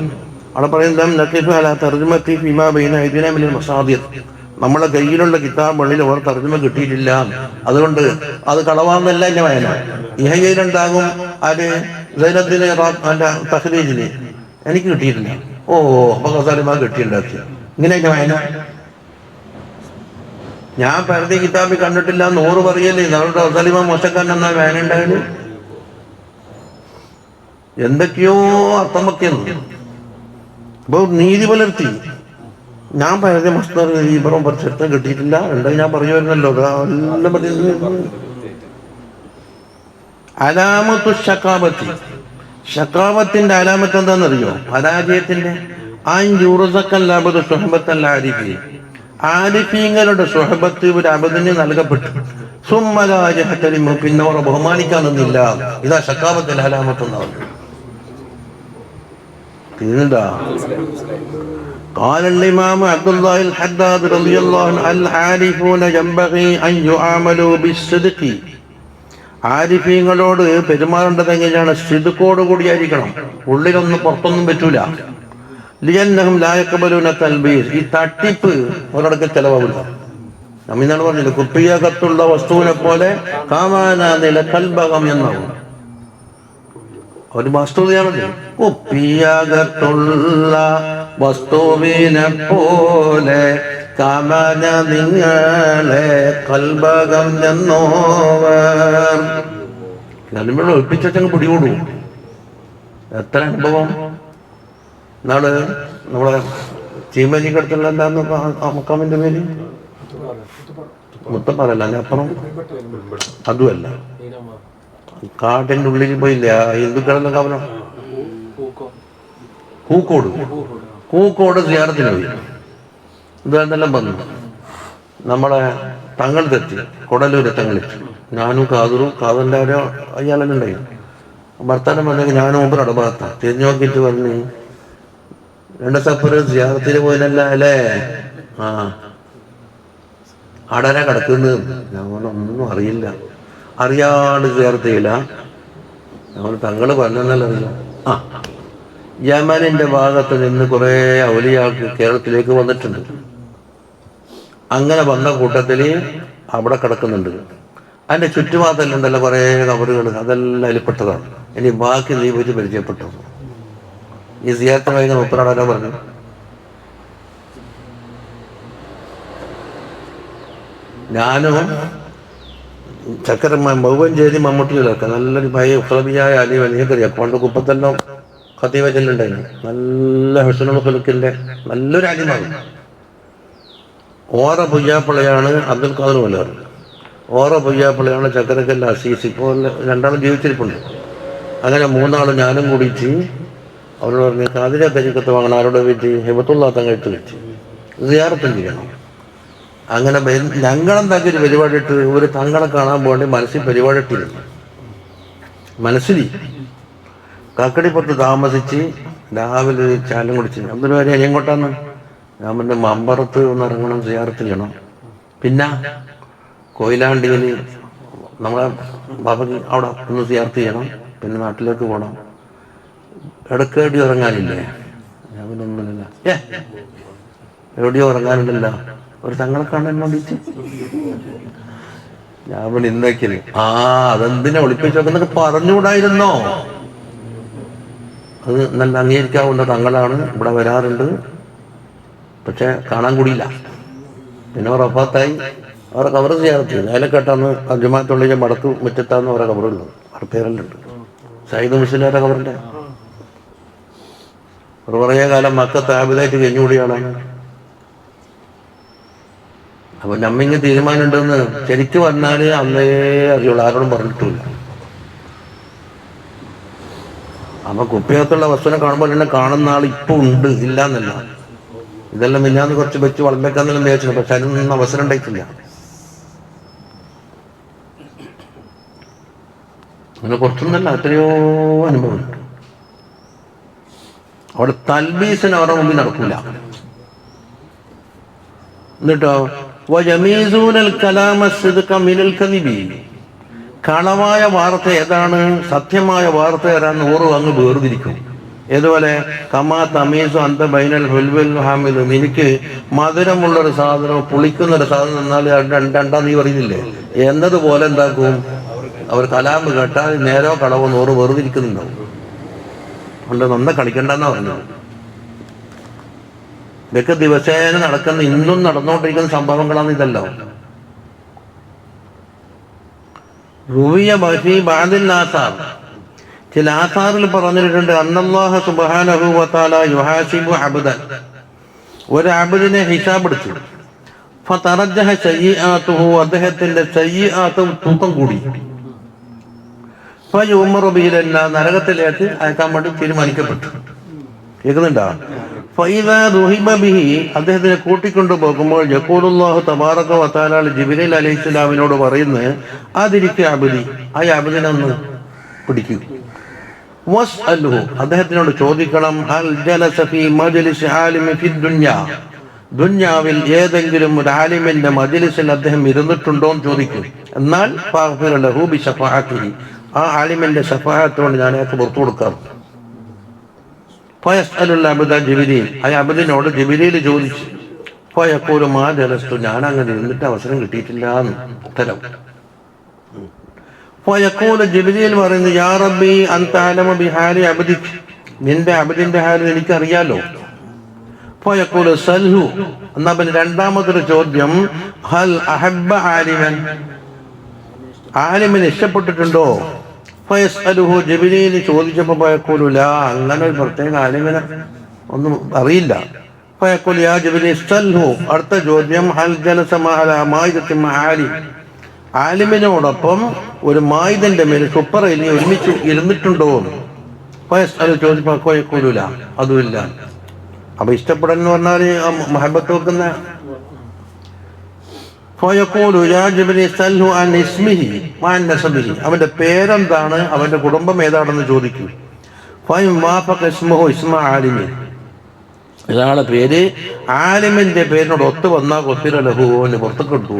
അവിടെ പറയുന്നത് നഖിഫു അലാ തർജുമത്തി ഫീമാ ബൈന ഐദിനാ മിനൽ മസാദിർ, നമ്മളെ കയ്യിലുള്ള കിതാബുകളിൽ അവർ തർജ്ജമ കിട്ടിയിട്ടില്ല, അതുകൊണ്ട് അത് കളവാന്നല്ല എന്റെ വായന. ഇഹയിലുണ്ടാകും അത് സൈനത്തിന് തഹ്രീജിന് എനിക്ക് കിട്ടിയിട്ടില്ല. ഓ അപ്പൊ ഗസാലിമാ കിട്ടിയിട്ടുണ്ടാക്കി, ഇങ്ങനെ എന്റെ വായന. ഞാൻ പരതി കിതാബിൽ കണ്ടിട്ടില്ല 100 പറയല്ലേ, അവരുടെ ഗസാലിമ മോശക്കാരൻ എന്നാ വായന ഉണ്ടായത്. എന്തൊക്കെയോ അർത്ഥം വെക്കുന്നു. അപ്പൊ നീതി പുലർത്തി. ഞാൻ പരതി മസ്തർ ഇബ്രാഹിം പരിസരത്ത് കിട്ടിയിട്ടില്ല, ഉണ്ടെങ്കിൽ ഞാൻ പറഞ്ഞു വരുന്നല്ലോ. അലാമത്തു ഷക്കാബത്തി, ഷക്കാബത്തിന്റെ അലാമത്ത് എന്താണെന്നറിയോ? പരാജയത്തിന്റെ. ആരിഫീങ്ങളുടെ സുഹബത്ത് ഒരു അബദിന് നൽകപ്പെട്ടു. സുമ്മലാജഹത്തലിമു, പിന്നെ അവരെ ബഹുമാനിക്കാൻ നിന്നില്ല. ഇതാ ഷക്കാബത്തിന്റെ അലാമത്ത് എന്നാണ്. തീർന്നതാ. قال الإمام عبد الله الحداد رضي الله عنه العارفون ينبغي أن يعاملوا بالصدق. ആരിഫീങ്ങളോട് പെരുമാറേണ്ടത് എങ്ങനെയാണ്? സിദ്ഖോട് കൂടിയായിരിക്കണം, ഉള്ളിലൊന്നും പുറത്തൊന്നും പറ്റൂല. ലിയന്നഹും ലാ യഖ്ബലൂന തൽബീസ്, ഈ തട്ടിപ്പ് ഒരിടക്ക് ചെലവാവില്ല. നമ്മിന്നാണ് പറഞ്ഞില്ല, കുപ്പിയകത്തുള്ള വസ്തുവിനെ പോലെ കാമാനാനില കൽബകം എന്നാവും. ഒരു വസ്തുതയാണല്ലോ, കുപ്പിയകത്തുള്ള വസ്തുവിനെ പോലെ കാമന നിങ്ങളെ കൽബകം എന്നോവർ. കൽബിനെ ഒളിപ്പിച്ചങ്ങ് പിടികൂടും. എത്ര അനുഭവം. നാള് നമ്മളെ ചീമജിക്കടുത്തുള്ള എന്താന്ന് മക്കാമിന്റെ പേര് മുത്തപ്പാറല്ല, അപ്പുറം അതുമല്ല, കാട്ടിന്റെ ഉള്ളിൽ പോയില്ല ഹിന്ദുക്കളെല്ലാം കവനം കൂക്കോട് സിയാറത്തിന് പോയി. ഇതെല്ലാം വന്നു. നമ്മളെ തങ്ങൾ തെറ്റി, കൊടലൂര് തങ്ങളിച്ചു. ഞാനും കാതറിന്റെ ഓരോ അയ്യാളെല്ലാം ഉണ്ടായി. ഭർത്താനം പറഞ്ഞെങ്കിൽ ഞാനും മുമ്പ് നടഭാഗത്ത തിരിഞ്ഞു നോക്കിയിട്ട് പറഞ്ഞു, 2 സപ്പറ് സിയാറത്തിന് പോയില്ല അല്ലേ? ആ ആടാരാ കിടക്കുന്നത്? ഞങ്ങളൊന്നും അറിയില്ല. അറിയാണ്ട് സിയാറത്തില്ല. ഞങ്ങൾ തങ്ങള് പറഞ്ഞെന്നല്ല അറിയില്ല. ആ യമനിന്റെ ഭാഗത്ത് നിന്ന് കുറെ ഔലിയാക്ക് കേരളത്തിലേക്ക് വന്നിട്ടുണ്ട്. അങ്ങനെ വന്ന കൂട്ടത്തില് അവിടെ കിടക്കുന്നുണ്ട്. അതിന്റെ ചുറ്റുഭാഗത്തെല്ലാം ഉണ്ടല്ലോ കുറെ കബറുകൾ, അതെല്ലാം അതിൽപ്പെട്ടതാണ്. ഇനി ബാക്കി നീ പോയിട്ട് പരിചയപ്പെട്ടു. ഈ സിയാറത്ത് കഴിഞ്ഞ 30 ആളാരാ പറഞ്ഞു. ഞാനും ചക്കരമ്മ ബഹുവഞ്ചേരി മമ്മൂട്ടിയിലൊക്കെ നല്ലൊരു ഭയ ഉക്രബിയായ അലി വലിയക്കറിയാം. പണ്ട് കുപ്പത്തെല്ലാം ഖതീവ ചെല്ലുണ്ടായിരുന്നു. നല്ല ഹുസ്നുൽ ഖുലുഖിന്റെ നല്ലൊരു അലിമാണ്. ഓറ പുയ്യാപ്പിളയാണ് അബ്ദുൽ ഖാദർ മലയാർ. ഓറ പുയ്യാപ്പിളയാണ് ചക്കരക്കല്ല അസീസ്. ഇപ്പോൾ 2 ആളും ജീവിച്ചിരിപ്പുണ്ട്. അങ്ങനെ 3 ആളും ഞാനും കൂടിയിട്ട് അവരോട് പറഞ്ഞ് കാതിര തരീക്കത്ത് വാങ്ങണം. ആരോടെ വീട്ടി ഹിബത്തുള്ള തങ്ങട്ട് വെച്ച് സിയാറത്തും ചെയ്യണം. അങ്ങനെ ഞങ്ങളെന്താക്കി ഒരു പരിപാടി ഇട്ട്, ഒരു തങ്ങളെ കാണാൻ പോകേണ്ടി മനസ്സിൽ പരിപാടി ഇട്ടിരുന്നു. മനസ്സിൽ കക്കടിപ്പുറത്ത് താമസിച്ച് രാവിലെ ചാലും കുടിച്ച് അബ്ദുൽ വാരി എങ്ങോട്ടാന്ന്? ഞാൻ പിന്നെ മമ്പറത്ത് ഒന്ന് ഇറങ്ങണം, സിയാറത്ത് ചെയ്യണം. പിന്നെ കൊയിലാണ്ടിയിൽ നമ്മളെ ബാബക്ക് അവിടെ ഒന്ന് സിയാറത്ത് ചെയ്യണം. പിന്നെ നാട്ടിലേക്ക് പോകണം. ഇടക്കേടി ഇറങ്ങാനില്ലേ? ഞാൻ പിന്നെ ഒന്നുമില്ല. എവിടെയോ ഇറങ്ങാനുണ്ടല്ല, ഒരു തങ്ങളെ കാണാൻ വേണ്ടിയിട്ട്. ഞാൻ പിന്നെ ഇന്നേക്കില്ല. അതെന്തിനാ ഒളിപ്പിച്ചോക്കെ പറഞ്ഞുകൂടായിരുന്നോ? അത് നല്ല അംഗീകരിക്കാവുന്ന തങ്ങളാണ്, ഇവിടെ വരാറുണ്ട്, പക്ഷെ കാണാൻ കൂടിയില്ല. പിന്നെ അവർ ഒഫാത്തായി. അവരെ കവർ സിയാറത്ത് ചെയ്തു. അതിലെക്കെട്ടാന്ന് ജുമാഅത്തുള്ളിലെ മടക്ക് മുറ്റത്താന്ന് അവരെ കവറുള്ളത്. അവരുടെ പേരെല്ലാം ഉണ്ട്. സയ്യിദ് മുസ്ലിയാരെ ഖബറിന്റെ കുറേ കാലം മക്കത്ത് ആബിദായിട്ട് കഴിഞ്ഞുകൂടിയ ആളാണ്. അപ്പൊ നമ്മിങ്ങ് തീരുമാനം ഉണ്ടെന്ന് ശരിക്കും പറഞ്ഞാല് അന്നേ അറിയുള്ളൂ, ആരോടും പറഞ്ഞിട്ടില്ല. അപ്പൊ കുപ്പിയകത്തുള്ള വസ്തുവിനെ കാണുമ്പോൾ തന്നെ കാണുന്ന ആൾ ഇപ്പൊ ഉണ്ട്, ഇല്ല എന്നല്ല. ഇതെല്ലാം മിന്നാന്ന് കുറച്ച് വെച്ച് വളമ്പേക്കാന്നെല്ലാം വിചാരിച്ചു, പക്ഷെ അതിനൊന്നും അവസരം ഉണ്ടായിട്ടില്ല. അങ്ങനെ കുറച്ചൊന്നല്ല, എത്രയോ അനുഭവമുണ്ട്. അവിടെ തൽബീസിന് അവരുടെ മുമ്പിൽ നടക്കൂല. എന്നിട്ടോ കളവായ വാർത്ത ഏതാണ്, സത്യമായ വാർത്ത ഏതാന്ന് ഓരോ അങ്ങ് വേർതിരിക്കും. ഏതുപോലെ കമാ തമീസു അന്ത ബൈനൽ ഹുൽവൽ ഹാമിദ്, എനിക്ക് മധുരമുള്ളൊരു സാധനം പുളിക്കുന്നൊരു സാധനം എന്നാൽ രണ്ടാം നീ പറയുന്നില്ലേ എന്നതുപോലെ എന്താക്കും അവർ കലാമ്പ് കേട്ടാൽ നേരോ കളവോ നൂറ് വേർതിരിക്കുന്നുണ്ടാവും. അതുകൊണ്ട് നന്ന കളിക്കണ്ടെന്നാ പറഞ്ഞത്. ഇതൊക്കെ ദിവസേന നടക്കുന്ന, ഇന്നും നടന്നുകൊണ്ടിരിക്കുന്ന സംഭവങ്ങളാണ് ഇതല്ലോ. റുവിയ ബഹി ബഅദിൽ ആസാർ, ചില ആസാറിൽ പറഞ്ഞിട്ടുണ്ട്, അന്നല്ലാഹു സുബ്ഹാനഹു വ തആല യുഹാസിബു അബ്ദൻ, ഒരു അബ്ദിനെ ഹിസാബ് എടുത്തു. ഫതറജ്ജഹ സയ്യിആതുഹു, അദ്ദേഹത്തിന്റെ സയ്യിആത്തും തൂക്കം കൂടി. ഫയുമറു ബിഹിൽ ജന്ന, നരകത്തിലേക്ക് അയക്കാൻ വേണ്ടി തീരുമാനിക്കപ്പെട്ടു. കേൾക്കുന്നുണ്ടോ? ഫൈദാ ദുഹിബ ബിഹി, അദ്ദേഹത്തിനെ കൂട്ടിക്കൊണ്ടു പോകുമ്പോൾ യഖൂലുല്ലാഹു തബാറക വ തആല ജിബ്രീൽ അലൈഹിസ്സലാമിനോട് പറയുന്നു, അതിരിക്കുക അബ്ദി, ആ അബ്ദിനെ ഒന്ന് പിടിക്കൂ. വസ്അൽഹു, അദ്ദേഹത്തിനോട് ചോദിക്കണം, ഹൽ ജലസ ഫീ മജ്ലിസ് ആലിമി ഫി ദുനിയ, ദുനിയാവിൽ ഏതെങ്കിലും ഒരു ആലിമിന്റെ മജ്ലിസിൽ അദ്ദേഹം ഇരുന്നിട്ടുണ്ടോ എന്ന് ചോദിക്കും. എന്നാൽ ഫഗ്ഫിർ ലഹു ബി ശഫാഅത്തിഹി, ആ ആലിമിന്റെ ശഫാഅത്ത് കൊണ്ട് ഞാൻ അയാൾക്ക് പുറത്തു കൊടുക്കാം. ഫയസ്അലുൽ അബ്ദ ജിബ്രീൽ, ആ അബ്ദിനോട് ജിബ്രീൽ ചോദിച്ചു. ഫയഖൂലു മാ ജലസ്തു, ഞാൻ അങ്ങനെ ഇരുന്നിട്ട് അവസരം കിട്ടിയിട്ടില്ല എന്ന് ഉത്തരം. ഫയഖൂലു, ജിബ്രീൽ പറയുന്നു, യാ റബ്ബി അൻത അഅലമു ബിഹാലി അബ്ദിക്, നിന്റെ അബ്ദിന്റെ ഹാൽ എനിക്കറിയാലോ. ഫയഖൂലു സൽഹു, എന്നാ പിന്നെ രണ്ടാമതൊരു ചോദ്യം, ഹൽ അഹബ്ബ ആലിമൻ, ആലിമിനെ ഇഷ്ടപ്പെട്ടിട്ടുണ്ടോ? ഫയസ്അലുഹു, ജിബ്രീൽ ചോദിച്ചപ്പോൾ ഫയഖൂലു ലാ, അങ്ങനെ ഒരു പ്രത്യേക ആലിമിനെ ഒന്നും അറിയില്ല. ഫയഖൂലു യാ ജിബ്രീൽ സൽഹു, അടുത്ത ചോദ്യം, ഹൽ ജലസ മഅ മായിദത്തിൻ മഅാലി, ആലിമിനോടൊപ്പം ഒരു മായിദന്റെ മേൽ സുപ്പറയിൽ ഒരുമിച്ച് ഇരുന്നിട്ടുണ്ടോ? ഫയസ്അലു, ചോദിച്ചപ്പോൾ ഫയഖൂലു ലാ, അതുമില്ല. അപ്പൊ ഇഷ്ടപ്പെടൽ എന്ന് പറഞ്ഞാൽ മഹബത്ത് വെക്കുന്ന. ഫയഖൂലു യാ ജിബ്രീൽ സൽഹു അൻ ഇസ്മിഹി വഅൻ നസബിഹി, അവന്റെ പേരെന്താണ്, അവന്റെ കുടുംബം ഏതാണെന്ന് ചോദിക്കും. ഫഇൻ വാഫഖ ഇസ്മുഹു ഇസ്മ ആലിമി, ഇയാളുടെ പേര് ആലിമിന്റെ പേരിനോട് ഒത്തു വന്നാൽ ഗുഫിറ ലഹു, എന്ന് പുറത്തേക്ക് എടുത്തു.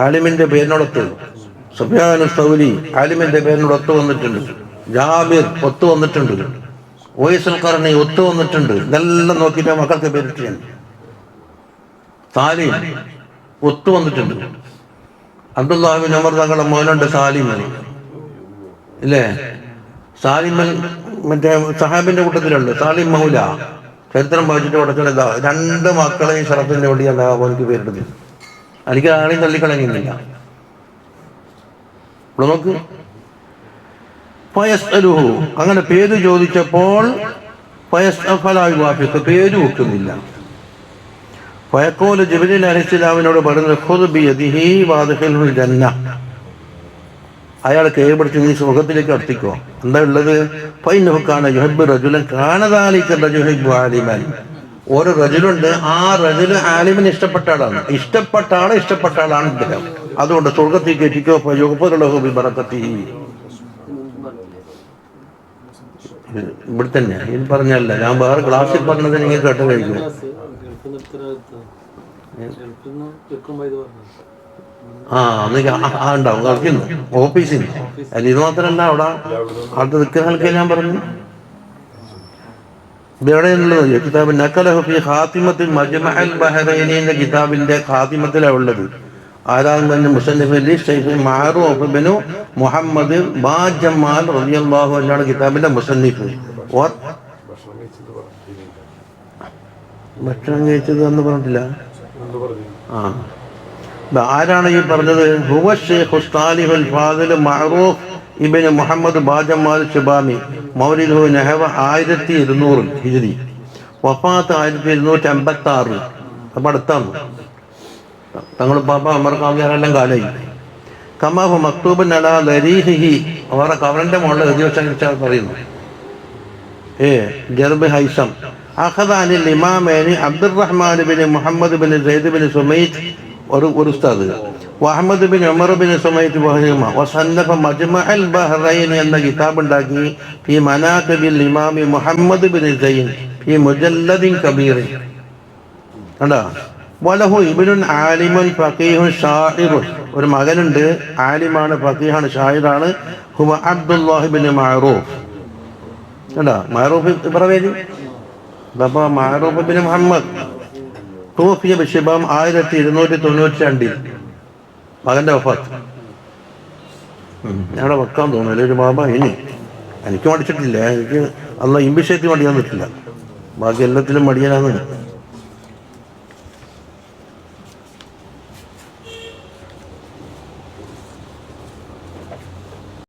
ആലിമിന്റെ പേരിനോടൊത്ത്, സുഫ്യാനു സൗരി ആലിമിന്റെ പേരിനോട് ഒത്തു വന്നിട്ടുണ്ട്, ജാബിർ ഒത്തു വന്നിട്ടുണ്ട്, ഉവൈസുൽ ഖർനി ഒത്തു വന്നിട്ടുണ്ട്. ഇതെല്ലാം നോക്കിയിട്ട് മക്കൾക്ക് പേരിട്ടാണ്. സാലിം ഒത്തു വന്നിട്ടുണ്ട്. അബ്ദുല്ലാഹി ബിൻ ഉമർ തങ്ങളുടെ മോനുണ്ട് സാലിം ഇല്ലേ, സാലിം മറ്റേ സഹാബിന്റെ കൂട്ടത്തിലുണ്ട്, സാലിം മൗല. ചരിത്രം വായിച്ചിട്ട് ഉടച്ചത് രണ്ട് മക്കളെയും ഷറഫിന്റെ വേണ്ടി എനിക്ക് പേരിട്ടത്. എനിക്ക് ആരെയും തള്ളിക്കളയുന്നില്ല. ഇവിടെ നോക്ക്, ഫയസ്അലുഹു, അങ്ങനെ പേര് ചോദിച്ചപ്പോൾ പേര് വെക്കുന്നില്ല. ഫയഖൂലു, ജിബ്രീൽ അലൈഹിസ്സലാമിനോട് പറയുന്നത്, ഖുദ് ബിയദിഹി വഅദ്ഖിൽഹുൽ ജന്ന, അയാൾ കൈ പിടിച്ച് നീ സ്വർഗ്ഗത്തിലേക്ക് അടുത്തിക്കോ. എന്താ ഉള്ളത്? ഫഇന്നഹു കാന യുഹിബ്ബു റജുലൻ കാന ദാലിക റജുലു ആലിമൻ, ഒരു റജുലുണ്ട്, ആ റജുൽ ആലിമിനെ ഇഷ്ടപ്പെട്ട ആളാണ്, ഇഷ്ടപ്പെട്ട ആളാണ് ഇദ്ദേഹം, അതുകൊണ്ട് സ്വർഗ്ഗത്തിലേക്ക് എത്തിക്കോ. ഫയുഗ്ഫറു ലഹു ബിബറകതിഹി, ഇവിടെ തന്നെ ഇത് പറഞ്ഞല്ല, ഞാൻ വേറെ ക്ലാസ്സിൽ പറഞ്ഞത് നിങ്ങൾ കേട്ട് കഴിക്കും. ഉണ്ടാവും കളിക്കുന്നു ഓഫീസിൽ. അല്ല ഇത് മാത്രമല്ല, അവിടെ അത് നിൽക്കുന്ന ആൾക്കാർ ഞാൻ പറഞ്ഞു. ഇതെവിടെയുള്ളത്? കിതാബ് നഖലഹു ഫീ ഖാതിമത്തിൽ മജ്മഅൽ ബഹറൈനിന്റെ കിതാബിന്റെ ഖാതിമത്തിലാണ് ഉള്ളത്. ആരാണ് മുസന്നിഫ് ശൈഖ് മഅറൂഫ് ഇബ്നു മുഹമ്മദ് ബാജമാൽ റളിയല്ലാഹു അൻഹു കിതാബിന്റെ മുസന്നിഫ്. ഭക്ഷണം കഴിച്ചത് എന്ന് പറഞ്ഞിട്ടില്ല. ആരാണ് ഈ പറഞ്ഞത്? ഹുവ ശൈഖു സാലിഹുൽ ഫാദിൽ മഅറൂഫ് ഇബ്നു മുഹമ്മദ് ബാജമാൽ ശുബാമി മൗലിദുഹു നഹവ 1200 ഹിജ്രി, വഫാത്ത് 1256. അപ്പം അടുത്താണ്. തങ്ങൾ പാപ്പ അമർ കാവ്യാരെല്ലാം കാലായി. കമാഹു മക്തൂബൻ അലാ ലരീഹിഹി, അവരുടെ കവറിൻ്റെ മുകളിൽ എഴുതി വെച്ചാൽ പറയുന്നു. ജർബ് ഹൈസം അഖദ അനിൽ ഇമാമേനി അബ്ദുറഹ്മാൻ ബിൻ മുഹമ്മദ് ബിൻ സയ്യിദ് ബിൻ സുമൈത്ത്, ഒരു ഉസ്താദ്, വഅഹ്മദ് ബിൻ ഉമർ ബിൻ സുമൈത്ത് വഹീമ വസന്നഫ മജ്മഅൽ ബഹ്റൈൻ എന്ന കിതാബ് ഉണ്ടാക്കി ഫി മനാഖിബിൽ ഇമാമി മുഹമ്മദ് ബിൻ സയ്യിദ് ഫി മുജല്ലദിൻ കബീർ. കണ്ടോ? വലഹു ഇബ്നുൻ ആലിമുൻ ഫഖീഹുൻ ഷാഇറുൻ, ഒരു മകനുണ്ട്, ആലിമാണ്, ഫഖീഹാണ്, ഷായിറാണ്. ഹുവ അബ്ദുല്ലാഹി ബിൻ മഅറൂഫ്. കണ്ടോ? മഅറൂഫ് ഇബ്രാഹിം. അപ്പോൾ മഅറൂഫ് ബിൻ മുഹമ്മദ് തൂഫിയ ബിശിബാം 1292 മകൻ്റെ വഫാത്ത്. ഞങ്ങളുടെ വെക്കാൻ തോന്നുന്നില്ല ഒരു ബാബ. ഇനി എനിക്ക് മടിച്ചിട്ടില്ല, എനിക്ക് അല്ല ഇമ്പിഷയത്തിൽ മടിയാൻ പറ്റില്ല, ബാക്കി എല്ലാത്തിലും മടിയാനാന്ന്.